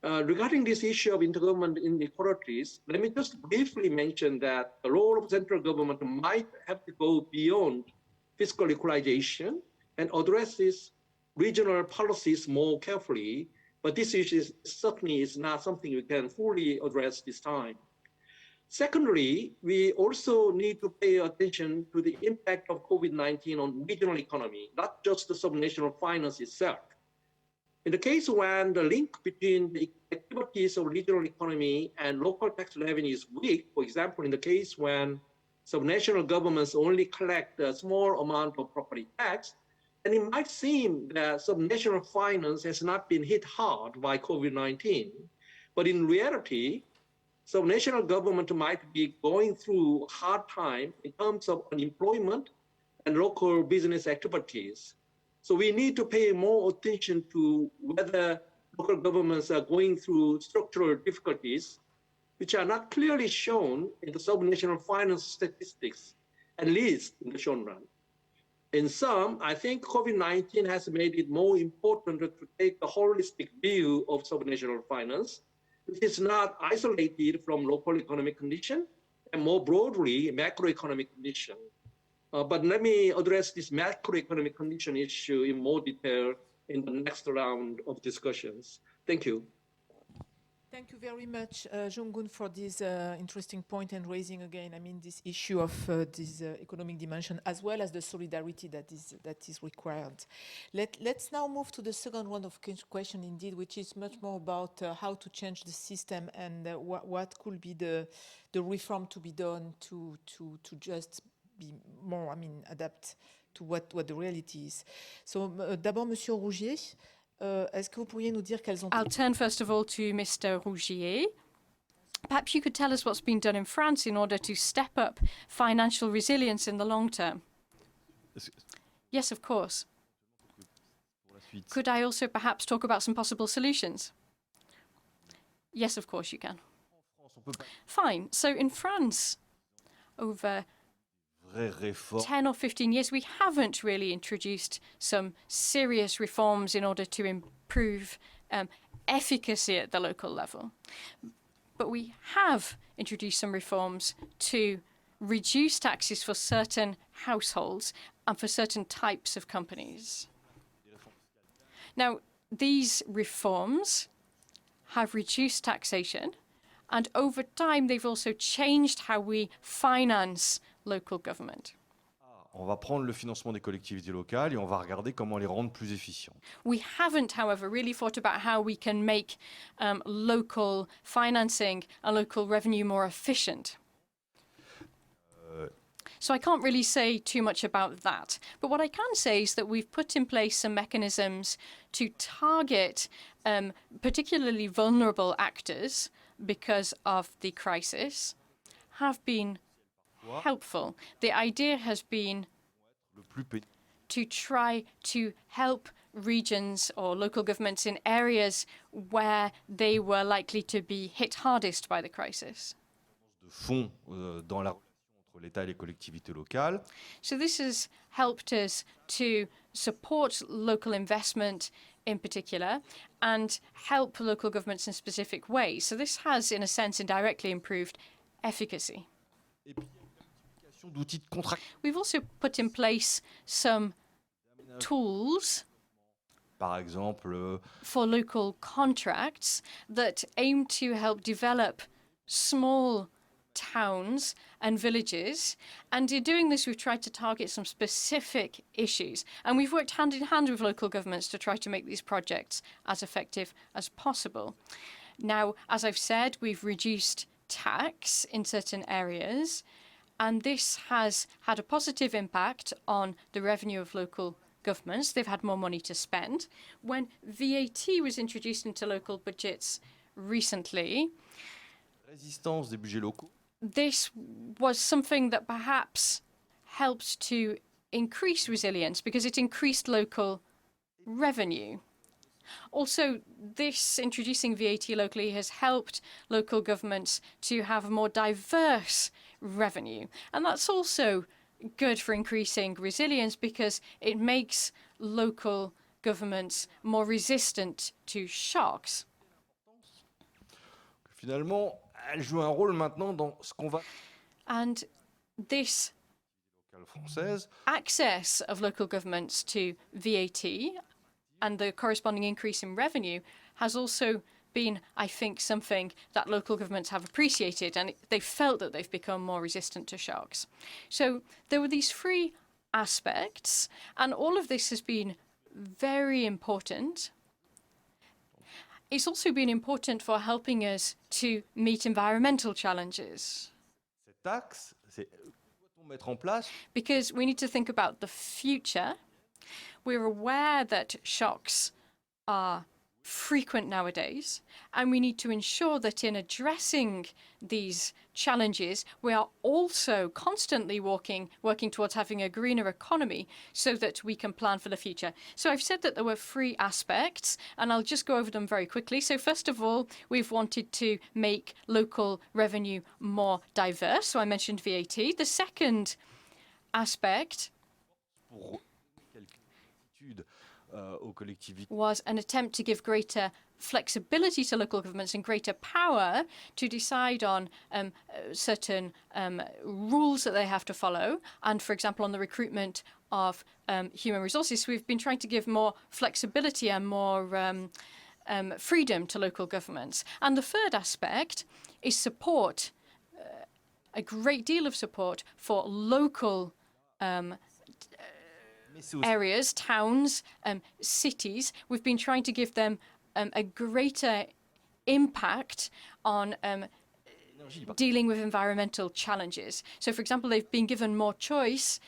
Regarding this issue of intergovernment inequalities, let me just briefly mention that the role of central government might have to go beyond fiscal equalization and addresses regional policies more carefully, but this issue certainly is not something we can fully address this time. Secondly, we also need to pay attention to the impact of COVID-19 on regional economy, not just the subnational finance itself. In the case when the link between the activities of regional economy and local tax revenue is weak, for example, in the case when subnational governments only collect a small amount of property tax, then it might seem that subnational finance has not been hit hard by COVID-19. But in reality, subnational government might be going through a hard time in terms of unemployment and local business activities. So we need to pay more attention to whether local governments are going through structural difficulties, which are not clearly shown in the subnational finance statistics, at least in the short run. In sum, I think COVID-19 has made it more important to take a holistic view of subnational finance, which is not isolated from local economic condition and more broadly macroeconomic condition. But let me address this macroeconomic condition issue in more detail in the next round of discussions. Thank you. Thank you very much, Jong-gun, for this interesting point and raising again, this issue of this economic dimension as well as the solidarity that is required. Let's now move to the second round of question, indeed, which is much more about how to change the system and what could be the reform to be done to just be more, adapt to what the reality is. So, d'abord, Monsieur Rougier. Est-ce que vous pourriez nous dire quelles ont... I'll turn first of all to Mr. Rougier. Perhaps you could tell us what's been done in France in order to step up financial resilience in the long term. Yes, of course. Could I also perhaps talk about some possible solutions? Yes, of course you can. Fine. So in France, over 10 or 15 years, we haven't really introduced some serious reforms in order to improve efficacy at the local level. But we have introduced some reforms to reduce taxes for certain households and for certain types of companies. Now, these reforms have reduced taxation, and over time, they've also changed how we finance local government. On va prendre le financement des collectivités locales et on va regarder comment les rendre plus efficients. We haven't, however, really thought about how we can make local financing and local revenue more efficient. So I can't really say too much about that. But what I can say is that we've put in place some mechanisms to target particularly vulnerable actors because of the crisis, have been helpful. The idea has been to try to help regions or local governments in areas where they were likely to be hit hardest by the crisis. De fonds dans la relation entre l'État et les collectivités locales. So this has helped us to support local investment in particular and help local governments in specific ways. So this has, in a sense, indirectly improved efficacy. We've also put in place some tools, par exemple, for local contracts that aim to help develop small towns and villages. And in doing this, we've tried to target some specific issues. And we've worked hand in hand with local governments to try to make these projects as effective as possible. Now, as I've said, we've reduced tax in certain areas, and this has had a positive impact on the revenue of local governments. They've had more money to spend. When VAT was introduced into local budgets recently, résistance des budgets locaux. This was something that perhaps helped to increase resilience because it increased local revenue. Also, this introducing VAT locally has helped local governments to have a more diverse revenue. And that's also good for increasing resilience because it makes local governments more resistant to shocks. finalement, elle joue un rôle maintenant dans ce qu'on va And this locale française. access of local governments to VAT and the corresponding increase in revenue has also been, I think, something that local governments have appreciated, and they've felt that they've become more resistant to shocks. So there were these three aspects, and all of this has been very important. It's also been important for helping us to meet environmental challenges, Cet axe, c'est doit-on mettre en place because we need to think about the future. We're aware that shocks are frequent nowadays, and we need to ensure that in addressing these challenges, we are also constantly working towards having a greener economy so that we can plan for the future. So I've said that there were three aspects, and I'll just go over them very quickly. So first of all, we've wanted to make local revenue more diverse. So I mentioned VAT. The second aspect pour quelques études aux collectivités was an attempt to give greater flexibility to local governments and greater power to decide on certain rules that they have to follow. And for example, on the recruitment of human resources, we've been trying to give more flexibility and more freedom to local governments. And the third aspect is support, a great deal of support for local areas, towns, cities. We've been trying to give them a greater impact on dealing with environmental challenges. So, for example, they've been given more choice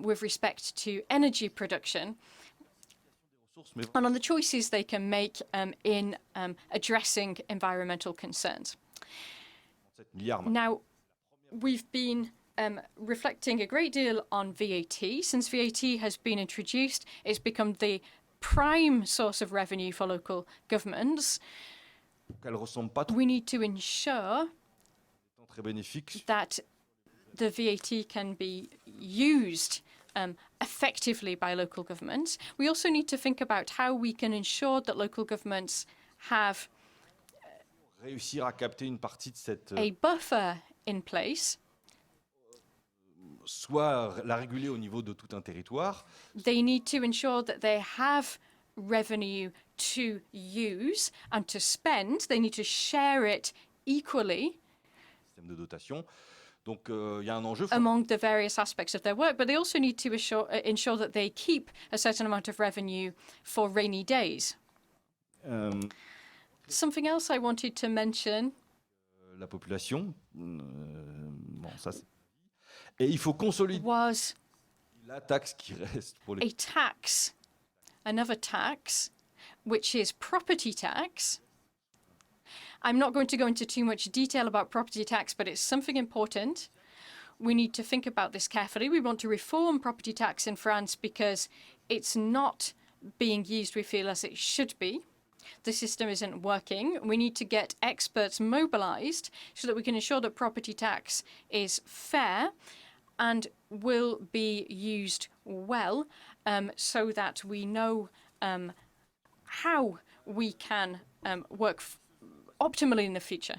with respect to energy production and on the choices they can make in addressing environmental concerns. Now, we've been reflecting a great deal on VAT. Since VAT has been introduced, it's become the prime source of revenue for local governments. We need to ensure that the VAT can be used effectively by local governments. We also need to think about how we can ensure that local governments have a buffer in place. Soit la réguler au niveau de tout un territoire. They need to ensure that they have revenue to use and to spend. They need to share it equally Système de dotation. Donc, il y a un enjeu among the various aspects of their work, but they also need to ensure that they keep a certain amount of revenue for rainy days. Something else I wanted to mention. La population. Bon, ça c'est. Et il faut consolider la taxe qui reste pour les. A tax, another tax, which is property tax. I'm not going to go into too much detail about property tax, but it's something important. We need to think about this carefully. We want to reform property tax in France because it's not being used, we feel, as it should be. The system isn't working. We need to get experts mobilized so that we can ensure that property tax is fair and will be used well, so that we know how we can work optimally in the future.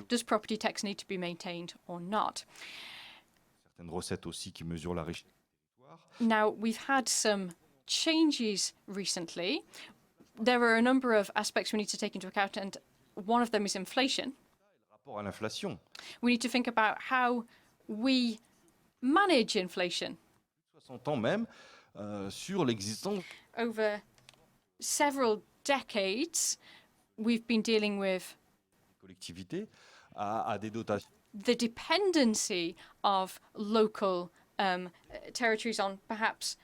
Does property tax need to be maintained or not? Certaines recettes aussi qui mesurent la richesse du territoire. Now, we've had some changes recently. There are a number of aspects we need to take into account, and one of them is inflation. Rapport à l'inflation. We need to think about how we manage inflation. 60 ans même sur l'existence. Over several decades, we've been dealing with Collectivités à des dotations. the dependency of local territories on perhaps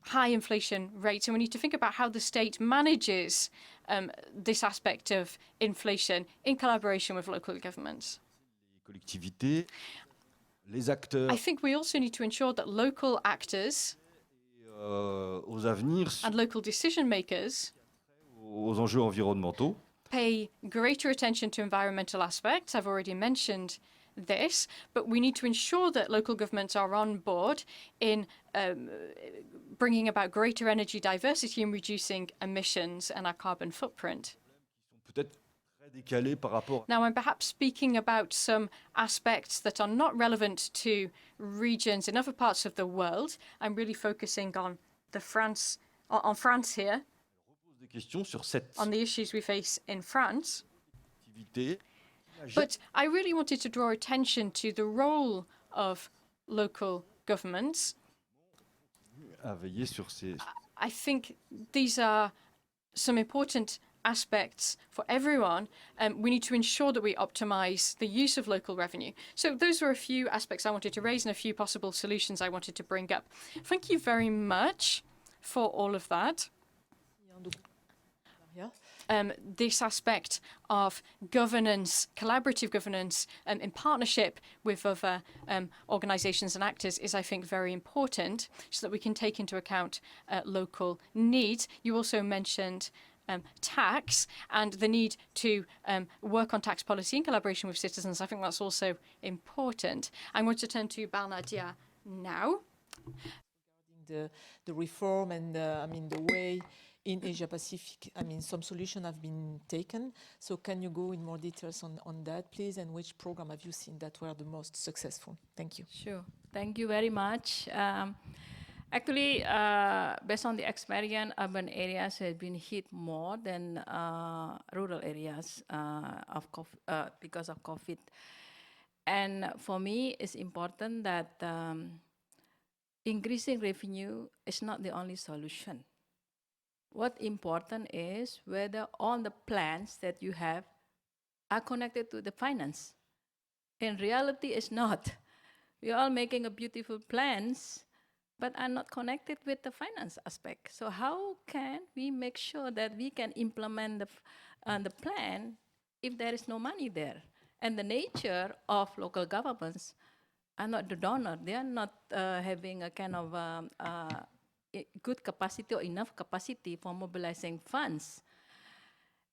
high inflation rates, and we need to think about how the state manages this aspect of inflation in collaboration with local governments. Les collectivités, les acteurs. I think we also need to ensure that local actors Aux avenirs, and local decision makers aux enjeux environnementaux. pay greater attention to environmental aspects. I've already mentioned this, but we need to ensure that local governments are on board in bringing about greater energy diversity and reducing emissions and our carbon footprint. peut-être très décalé par rapport. Now, I'm perhaps speaking about some aspects that are not relevant to regions in other parts of the world. I'm really focusing on France here, Des questions sur cette on the issues we face in France. activité. But I really wanted to draw attention to the role of local governments. À veiller sur ces. I think these are some important aspects for everyone. We need to ensure that we optimize the use of local revenue. So those were a few aspects I wanted to raise and a few possible solutions I wanted to bring up. Thank you very much for all of that. This aspect of governance, collaborative governance, in partnership with other organizations and actors is, I think, very important so that we can take into account local needs. You also mentioned tax and the need to work on tax policy in collaboration with citizens. I think that's also important. I'm going to turn to Bernardia now. The reform and the way in Asia Pacific, some solutions have been taken. So can you go in more details on that, please? And which program have you seen that were the most successful? Thank you. Sure. Thank you very much. Actually, based on the experience, urban areas have been hit more than rural areas because of COVID. And for me, it's important that increasing revenue is not the only solution. What's important is whether all the plans that you have are connected to the finance. In reality, it's not. We are all making a beautiful plans, but are not connected with the finance aspect. So how can we make sure that we can implement the plan if there is no money there? And the nature of local governments are not the donor. They are not having a kind of good capacity or enough capacity for mobilizing funds.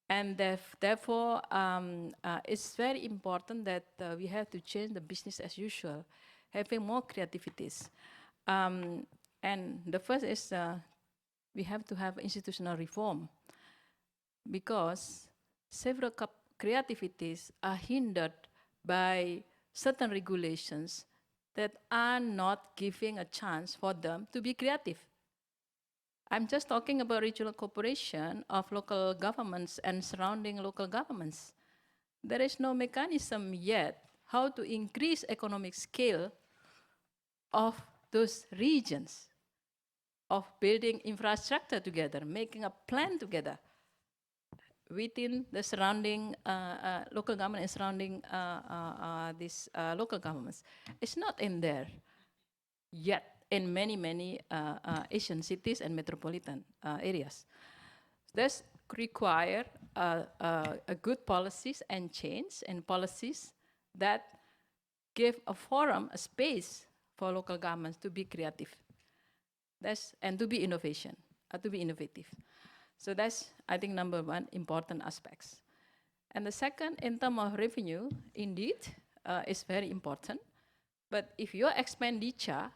And therefore, it's very important that we have to change the business as usual, having more creativities. And the first is we have to have institutional reform, because several creativities are hindered by certain regulations that are not giving a chance for them to be creative. I'm just talking about regional cooperation of local governments and surrounding local governments. There is no mechanism yet how to increase economic scale of those regions, of building infrastructure together, making a plan together within the surrounding local government and surrounding these local governments. It's not in there yet in many Asian cities and metropolitan areas. This require a good policies and change and policies that give a forum, a space for local governments to be creative. And to be innovative. So that's, I think, number one important aspects. And the second, in terms of revenue, indeed, is very important. But if your expenditure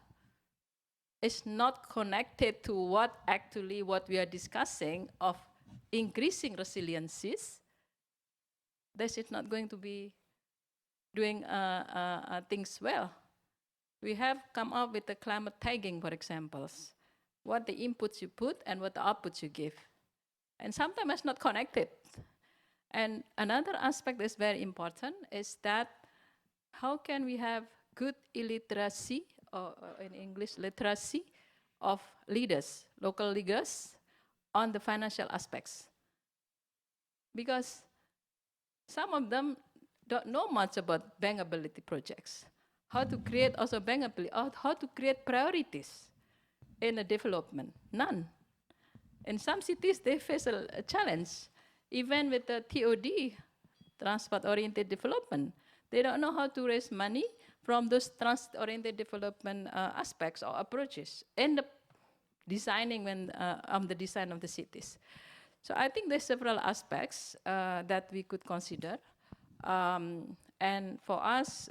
is not connected to what we are discussing of increasing resiliencies, this is not going to be doing things well. We have come up with the climate tagging, for example, what the inputs you put and what the outputs you give. And sometimes it's not connected. And another aspect that's very important is that how can we have good illiteracy, or in English, literacy of leaders, local leaders, on the financial aspects. Because some of them don't know much about bankability projects, how to create also bankability, how to create priorities in a development, none. In some cities, they face a challenge, even with the TOD, transport-oriented development. They don't know how to raise money from those transit-oriented development aspects or approaches in the designing the design of the cities. So I think there's several aspects that we could consider. And for us,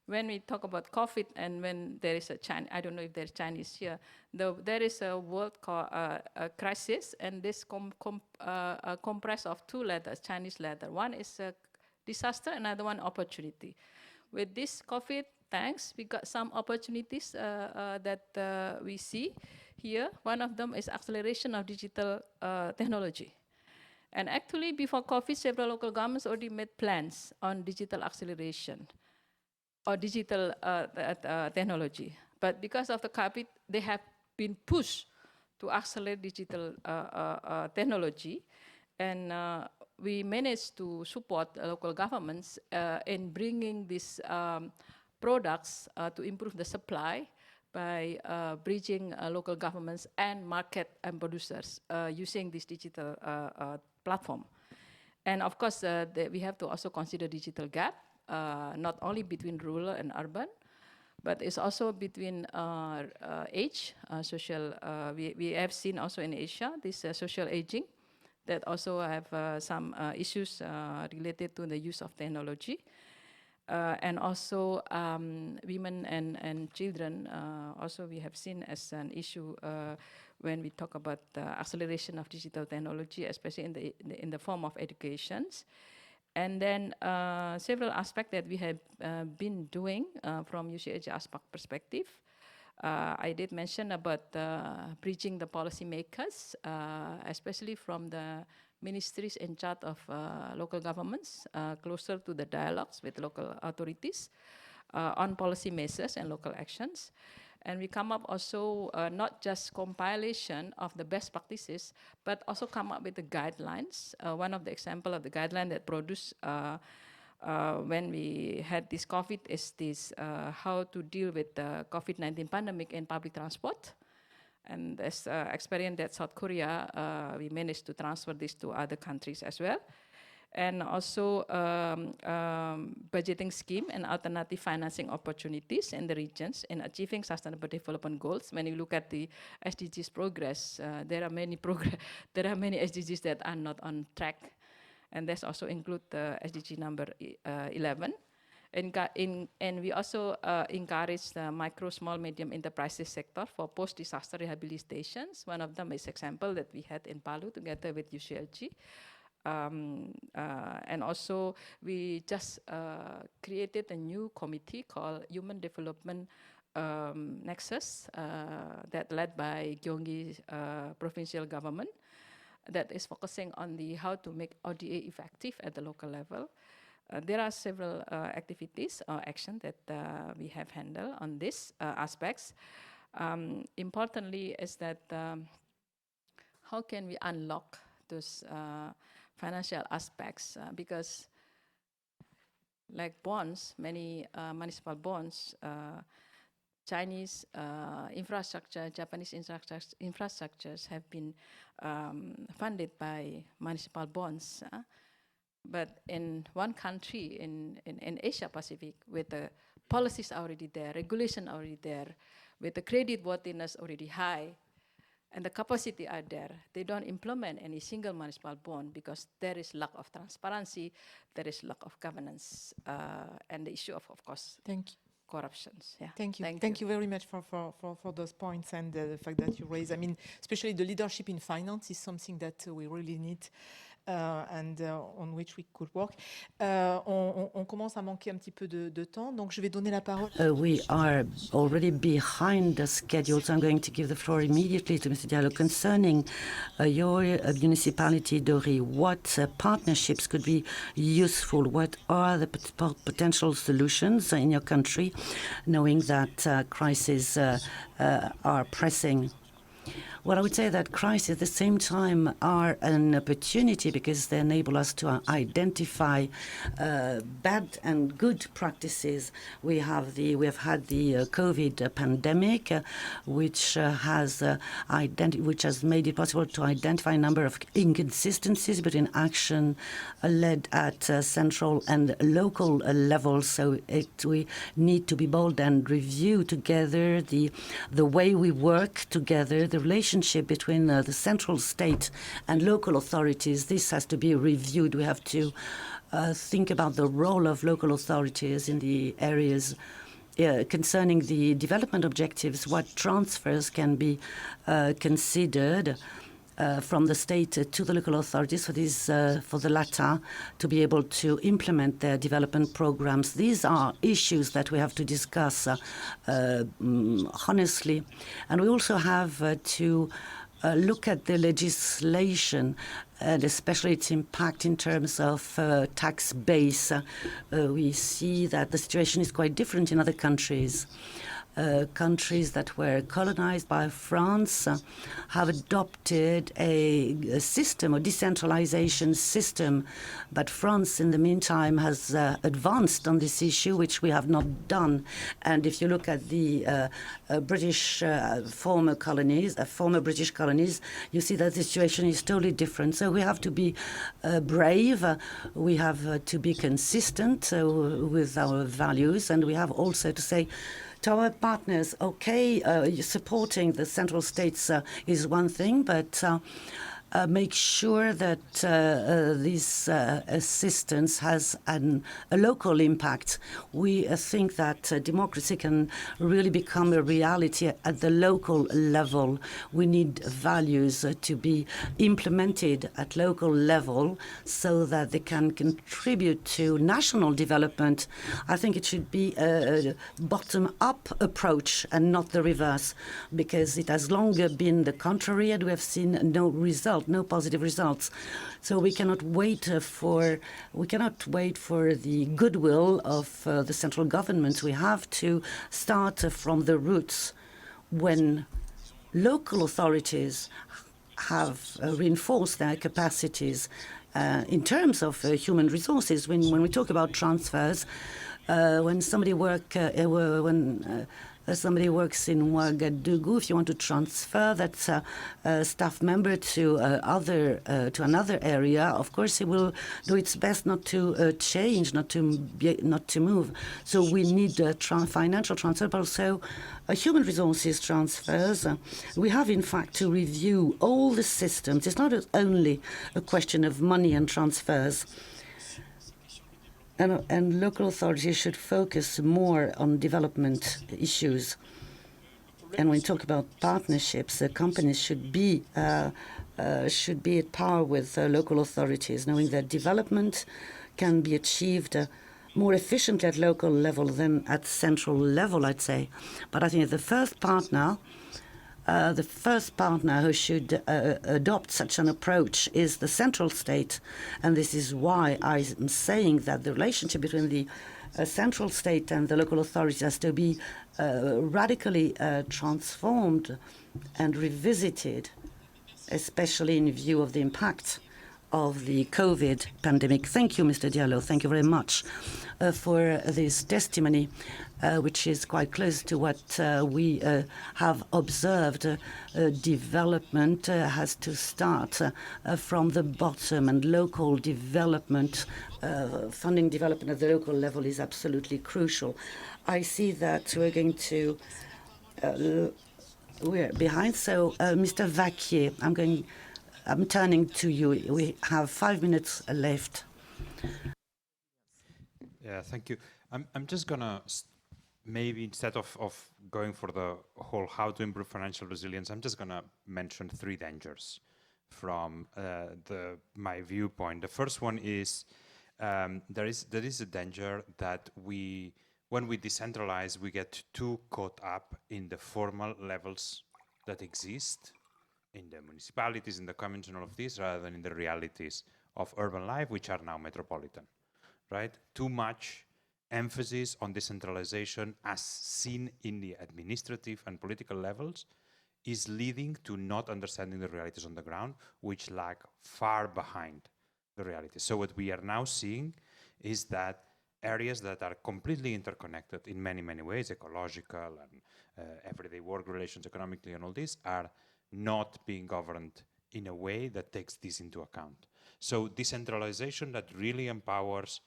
when we talk about COVID and when there is a Chinese, I don't know if there's Chinese here, there is a world crisis, and this compressed of two letters, Chinese letter. One is a disaster, another one opportunity. With this COVID, thanks, we got some opportunities that we see here. One of them is acceleration of digital technology. And actually, before COVID, several local governments already made plans on digital acceleration or digital technology. But because of the COVID, they have been pushed to accelerate digital technology. And we managed to support local governments in bringing these products to improve the supply by bridging local governments and market and producers using this digital platform. And of course, we have to also consider digital gap, not only between rural and urban, but it's also between age, social, we have seen also in Asia, this social aging, that also have some issues related to the use of technology. And also women and children, also we have seen as an issue when we talk about the acceleration of digital technology, especially in the form of educations. And then several aspects that we have been doing from UCAJ aspect perspective. I did mention about bridging the policymakers, especially from the ministries in charge of local governments, closer to the dialogues with local authorities on policy measures and local actions. And we come up also not just compilation of the best practices, but also come up with the guidelines. One of the example of the guideline that produced when we had this COVID is this how to deal with the COVID-19 pandemic in public transport. And as experience at South Korea, we managed to transfer this to other countries as well. And also budgeting scheme and alternative financing opportunities in the regions in achieving sustainable development goals. When you look at the SDGs progress, there are many SDGs that are not on track. And this also include the SDG number 11. And we also encourage the micro, small, medium enterprises sector for post-disaster rehabilitations. One of them is example that we had in Palu together with UCLG. And also we just created a new committee called Human Development Nexus that led by Gyeonggi provincial government that is focusing on the how to make ODA effective at the local level. There are several activities or action that we have handled on these aspects. Importantly is that how can we unlock those financial aspects aspects like bonds, many municipal bonds, Chinese infrastructure, Japanese infrastructures have been funded by municipal bonds. But in one country in Asia Pacific, with the policies already there, regulation already there, with the credit worthiness already high, and the capacity are there, they don't implement any single municipal bond because there is lack of transparency, there is lack of governance, and the issue of course, corruptions. Yeah. Thank you very much for those points and the fact that you raised. I mean, especially the leadership in finance is something that we really need and on which we could work. On commence à manquer un petit peu de temps, donc je vais donner la parole. We are already behind the schedule, so I'm going to give the floor immediately to Mr. Diallo. Concerning your municipality, Dori, what partnerships could be useful? What are the potential solutions in your country, knowing that crises are pressing? Well, I would say that crises at the same time are an opportunity because they enable us to identify bad and good practices. We have had the COVID pandemic, which has made it possible to identify a number of inconsistencies between action led at central and local levels. So we need to be bold and review together the way we work together, the relationship relationship between the central state and local authorities, this has to be reviewed. We have to think about the role of local authorities in the areas concerning the development objectives, what transfers can be considered from the state to the local authorities for the latter to be able to implement their development programs. These are issues that we have to discuss honestly. And we also have to look at the legislation and especially its impact in terms of tax base. We see that the situation is quite different in other countries. Countries that were colonized by France have adopted a system, a decentralization system. But France, in the meantime, has advanced on this issue, which we have not done. And if you look at the British former British colonies, you see that the situation is totally different. So we have to be brave. We have to be consistent with our values. And we have also to say, to our partners, okay, supporting the central states is one thing, but make sure that this assistance has a local impact. We think that democracy can really become a reality at the local level. We need values to be implemented at local level so that they can contribute to national development. I think it should be a bottom-up approach and not the reverse, because it has longer been the contrary and we have seen no result. No positive results. So we cannot wait for the goodwill of the central government. We have to start from the roots. When local authorities have reinforced their capacities in terms of human resources, when we talk about transfers, when somebody works in Ouagadougou, if you want to transfer that staff member to another area, of course, it will do its best not to change, not to move. So we need financial transfer, but also human resources transfers. We have, in fact, to review all the systems. It's not only a question of money and transfers. And local authorities should focus more on development issues. And when we talk about partnerships, companies should be at par with local authorities, knowing that development can be achieved more efficiently at local level than at central level, I'd say. But I think the first partner who should adopt such an approach is the central state. And this is why I'm saying that the relationship between the central state and the local authorities has to be radically transformed and revisited, especially in view of the impact of the COVID pandemic. Thank you, Mr. Diallo. Thank you very much for this testimony, which is quite close to what we have observed. Development has to start from the bottom, and local development, funding development at the local level is absolutely crucial. I see that we're behind. So, Mr. Vaquier, I'm turning to you. We have 5 minutes left. Yeah, thank you. I'm just gonna maybe instead of going for the whole how to improve financial resilience, I'm just gonna mention 3 dangers from my viewpoint. The first one is there is a danger that when we decentralize, we get too caught up in the formal levels that exist in the municipalities, in the communes and all of this, rather than in the realities of urban life, which are now metropolitan, right? Too much emphasis on decentralization as seen in the administrative and political levels is leading to not understanding the realities on the ground, which lag far behind the realities. So what we are now seeing is that areas that are completely interconnected in many, many ways, ecological and everyday work relations, economically and all this, are not being governed in a way that takes this into account. So decentralization that really empowers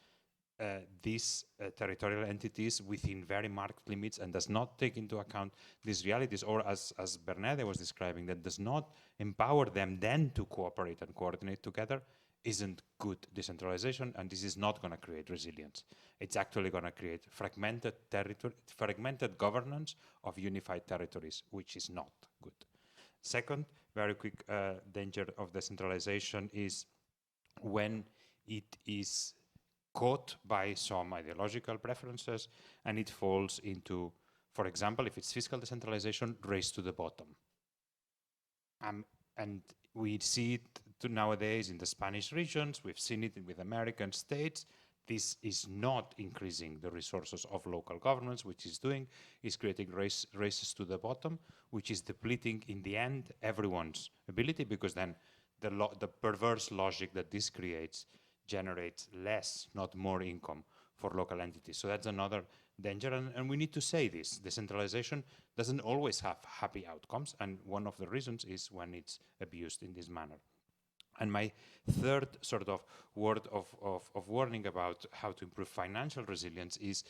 these territorial entities within very marked limits and does not take into account these realities, or as Bernadette was describing, that does not empower them then to cooperate and coordinate together, isn't good decentralization, and this is not going to create resilience. It's actually going to create fragmented governance of unified territories, which is not good. Second, very quick danger of decentralization is when it is caught by some ideological preferences and it falls into, for example, if it's fiscal decentralization, race to the bottom. And we see it nowadays in the Spanish regions, we've seen it with American states. This is not increasing the resources of local governments, which is doing is creating races to the bottom, which is depleting in the end everyone's ability, because then the perverse logic that this creates generates less, not more income for local entities. So that's another danger, and we need to say this. Decentralization doesn't always have happy outcomes, and one of the reasons is when it's abused in this manner. And my third sort of word of warning about how to improve financial resilience is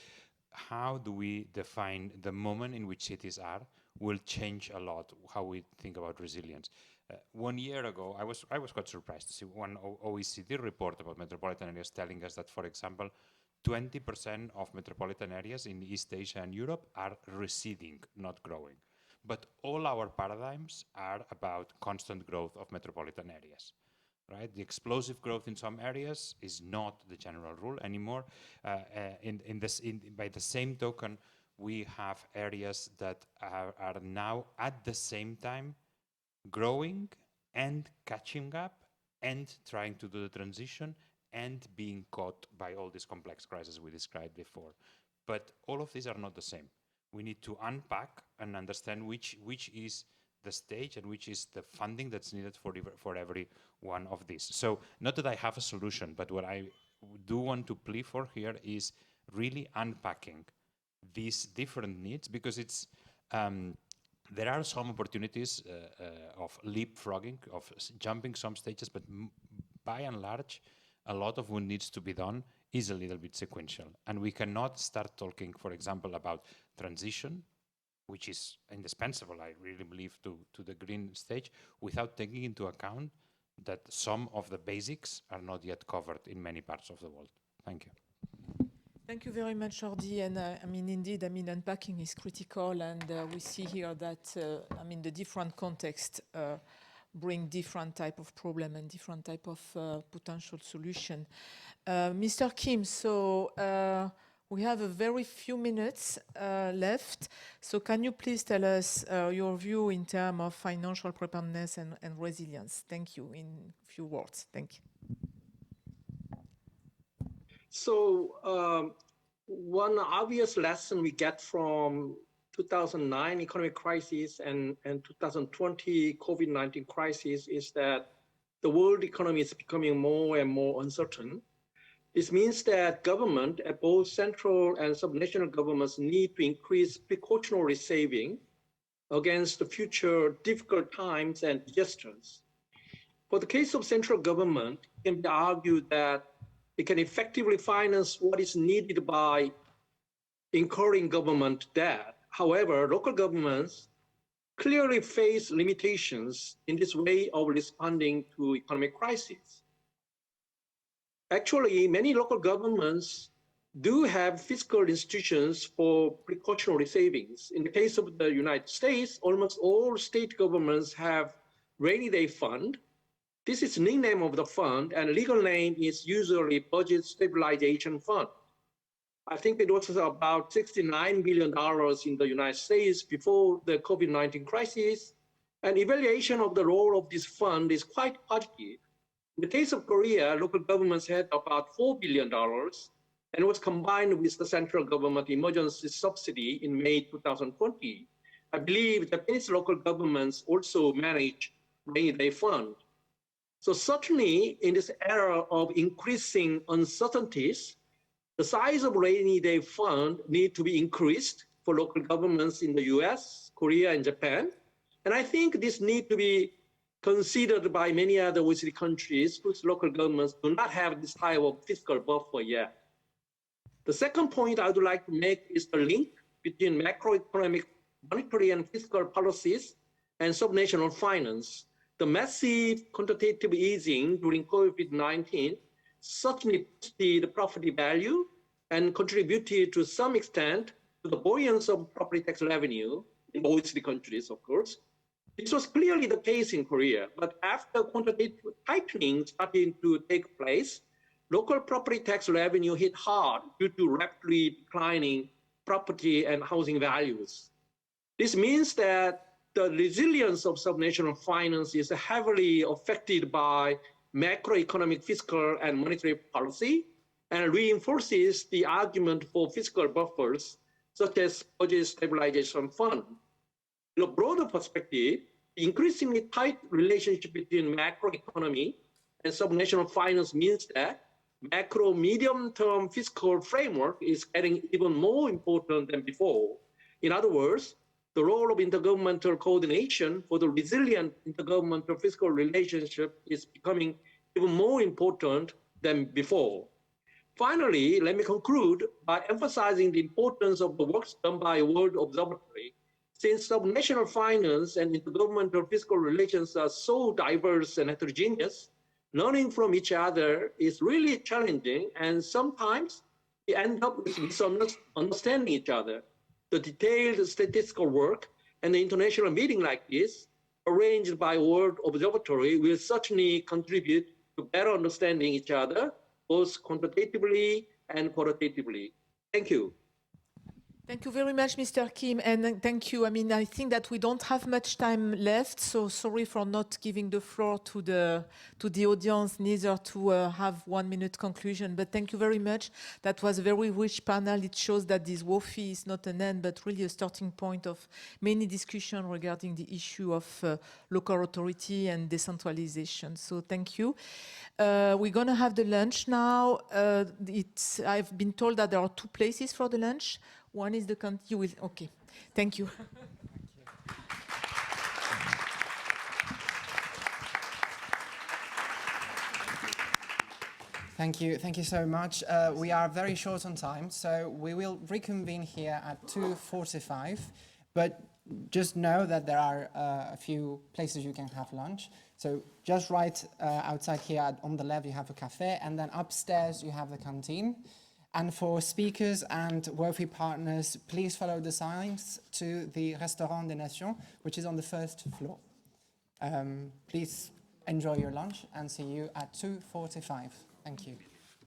how do we define the moment in which cities are will change a lot how we think about resilience. 1 year ago, I was quite surprised to see one OECD report about metropolitan areas telling us that, for example, 20% of metropolitan areas in East Asia and Europe are receding, not growing. But all our paradigms are about constant growth of metropolitan areas. Right? The explosive growth in some areas is not the general rule anymore. By the same token, we have areas that are now at the same time growing and catching up and trying to do the transition and being caught by all these complex crises we described before. But all of these are not the same. We need to unpack and understand which is the stage and which is the funding that's needed for every one of these. So not that I have a solution, but what I do want to plea for here is really unpacking these different needs, because it's there are some opportunities of leapfrogging, of jumping some stages, but by and large, a lot of what needs to be done is a little bit sequential. And we cannot start talking, for example, about transition, which is indispensable, I really believe, to the green stage, without taking into account that some of the basics are not yet covered in many parts of the world. Thank you. Thank you very much, Jordi. And indeed, unpacking is critical, and we see here that, the different contexts bring different type of problem and different type of potential solution. Mr. Kim, so we have a very few minutes left. So can you please tell us your view in terms of financial preparedness and resilience? Thank you, in few words. Thank you. So one obvious lesson we get from 2009 economic crisis and 2020 COVID-19 crisis is that the world economy is becoming more and more uncertain. This means that government, both central and subnational governments, need to increase precautionary saving against the future difficult times and disasters. For the case of central government, it can be argued that it can effectively finance what is needed by incurring government debt. However, local governments clearly face limitations in this way of responding to economic crisis. Actually, many local governments do have fiscal institutions for precautionary savings. In the case of the United States, almost all state governments have rainy day fund. This is the nickname of the fund, and legal name is usually Budget Stabilization Fund. I think it was about $69 billion in the United States before the COVID-19 crisis, and evaluation of the role of this fund is quite positive. In the case of Korea, local governments had about $4 billion, and was combined with the central government emergency subsidy in May 2020. I believe Japanese local governments also manage rainy day fund. So certainly in this era of increasing uncertainties, the size of rainy day fund need to be increased for local governments in the US, Korea, and Japan. And I think this need to be considered by many other OECD countries whose local governments do not have this type of fiscal buffer yet. The second point I would like to make is the link between macroeconomic, monetary and fiscal policies and subnational finance. The massive quantitative easing during COVID-19 certainly boosted property value and contributed to some extent to the buoyancy of property tax revenue in OECD countries, of course. This was clearly the case in Korea, but after quantitative tightening starting to take place, local property tax revenue hit hard due to rapidly declining property and housing values. This means that the resilience of subnational finance is heavily affected by macroeconomic, fiscal, and monetary policy, and reinforces the argument for fiscal buffers, such as budget stabilization fund. In a broader perspective, the increasingly tight relationship between macroeconomy and subnational finance means that macro medium-term fiscal framework is getting even more important than before. In other words, the role of intergovernmental coordination for the resilient intergovernmental fiscal relationship is becoming even more important than before. Finally, let me conclude by emphasizing the importance of the work done by World Observatory. Since subnational finance and intergovernmental fiscal relations are so diverse and heterogeneous, learning from each other is really challenging, and sometimes we end up with misunderstanding each other. The detailed statistical work and the international meeting like this, arranged by World Observatory, will certainly contribute to better understanding each other, both quantitatively and qualitatively. Thank you. Thank you very much, Mr. Kim, and thank you. I mean, I think that we don't have much time left, so sorry for not giving the floor to the audience, neither to have 1 minute conclusion, but thank you very much. That was a very rich panel. It shows that this WOFI is not an end, but really a starting point of many discussions regarding the issue of local authority and decentralization. So thank you. We're going to have the lunch now. I've been told that there are 2 places for the lunch. One is the you will, okay. Thank you. Thank you so much. We are very short on time, so we will reconvene here at 2:45. But just know that there are a few places you can have lunch. So just right outside here on the left, you have a cafe, and then upstairs you have the canteen. And for speakers and WOFI partners, please follow the signs to the Restaurant des Nations, which is on the 1st floor. Please enjoy your lunch and see you at 2:45. Thank you.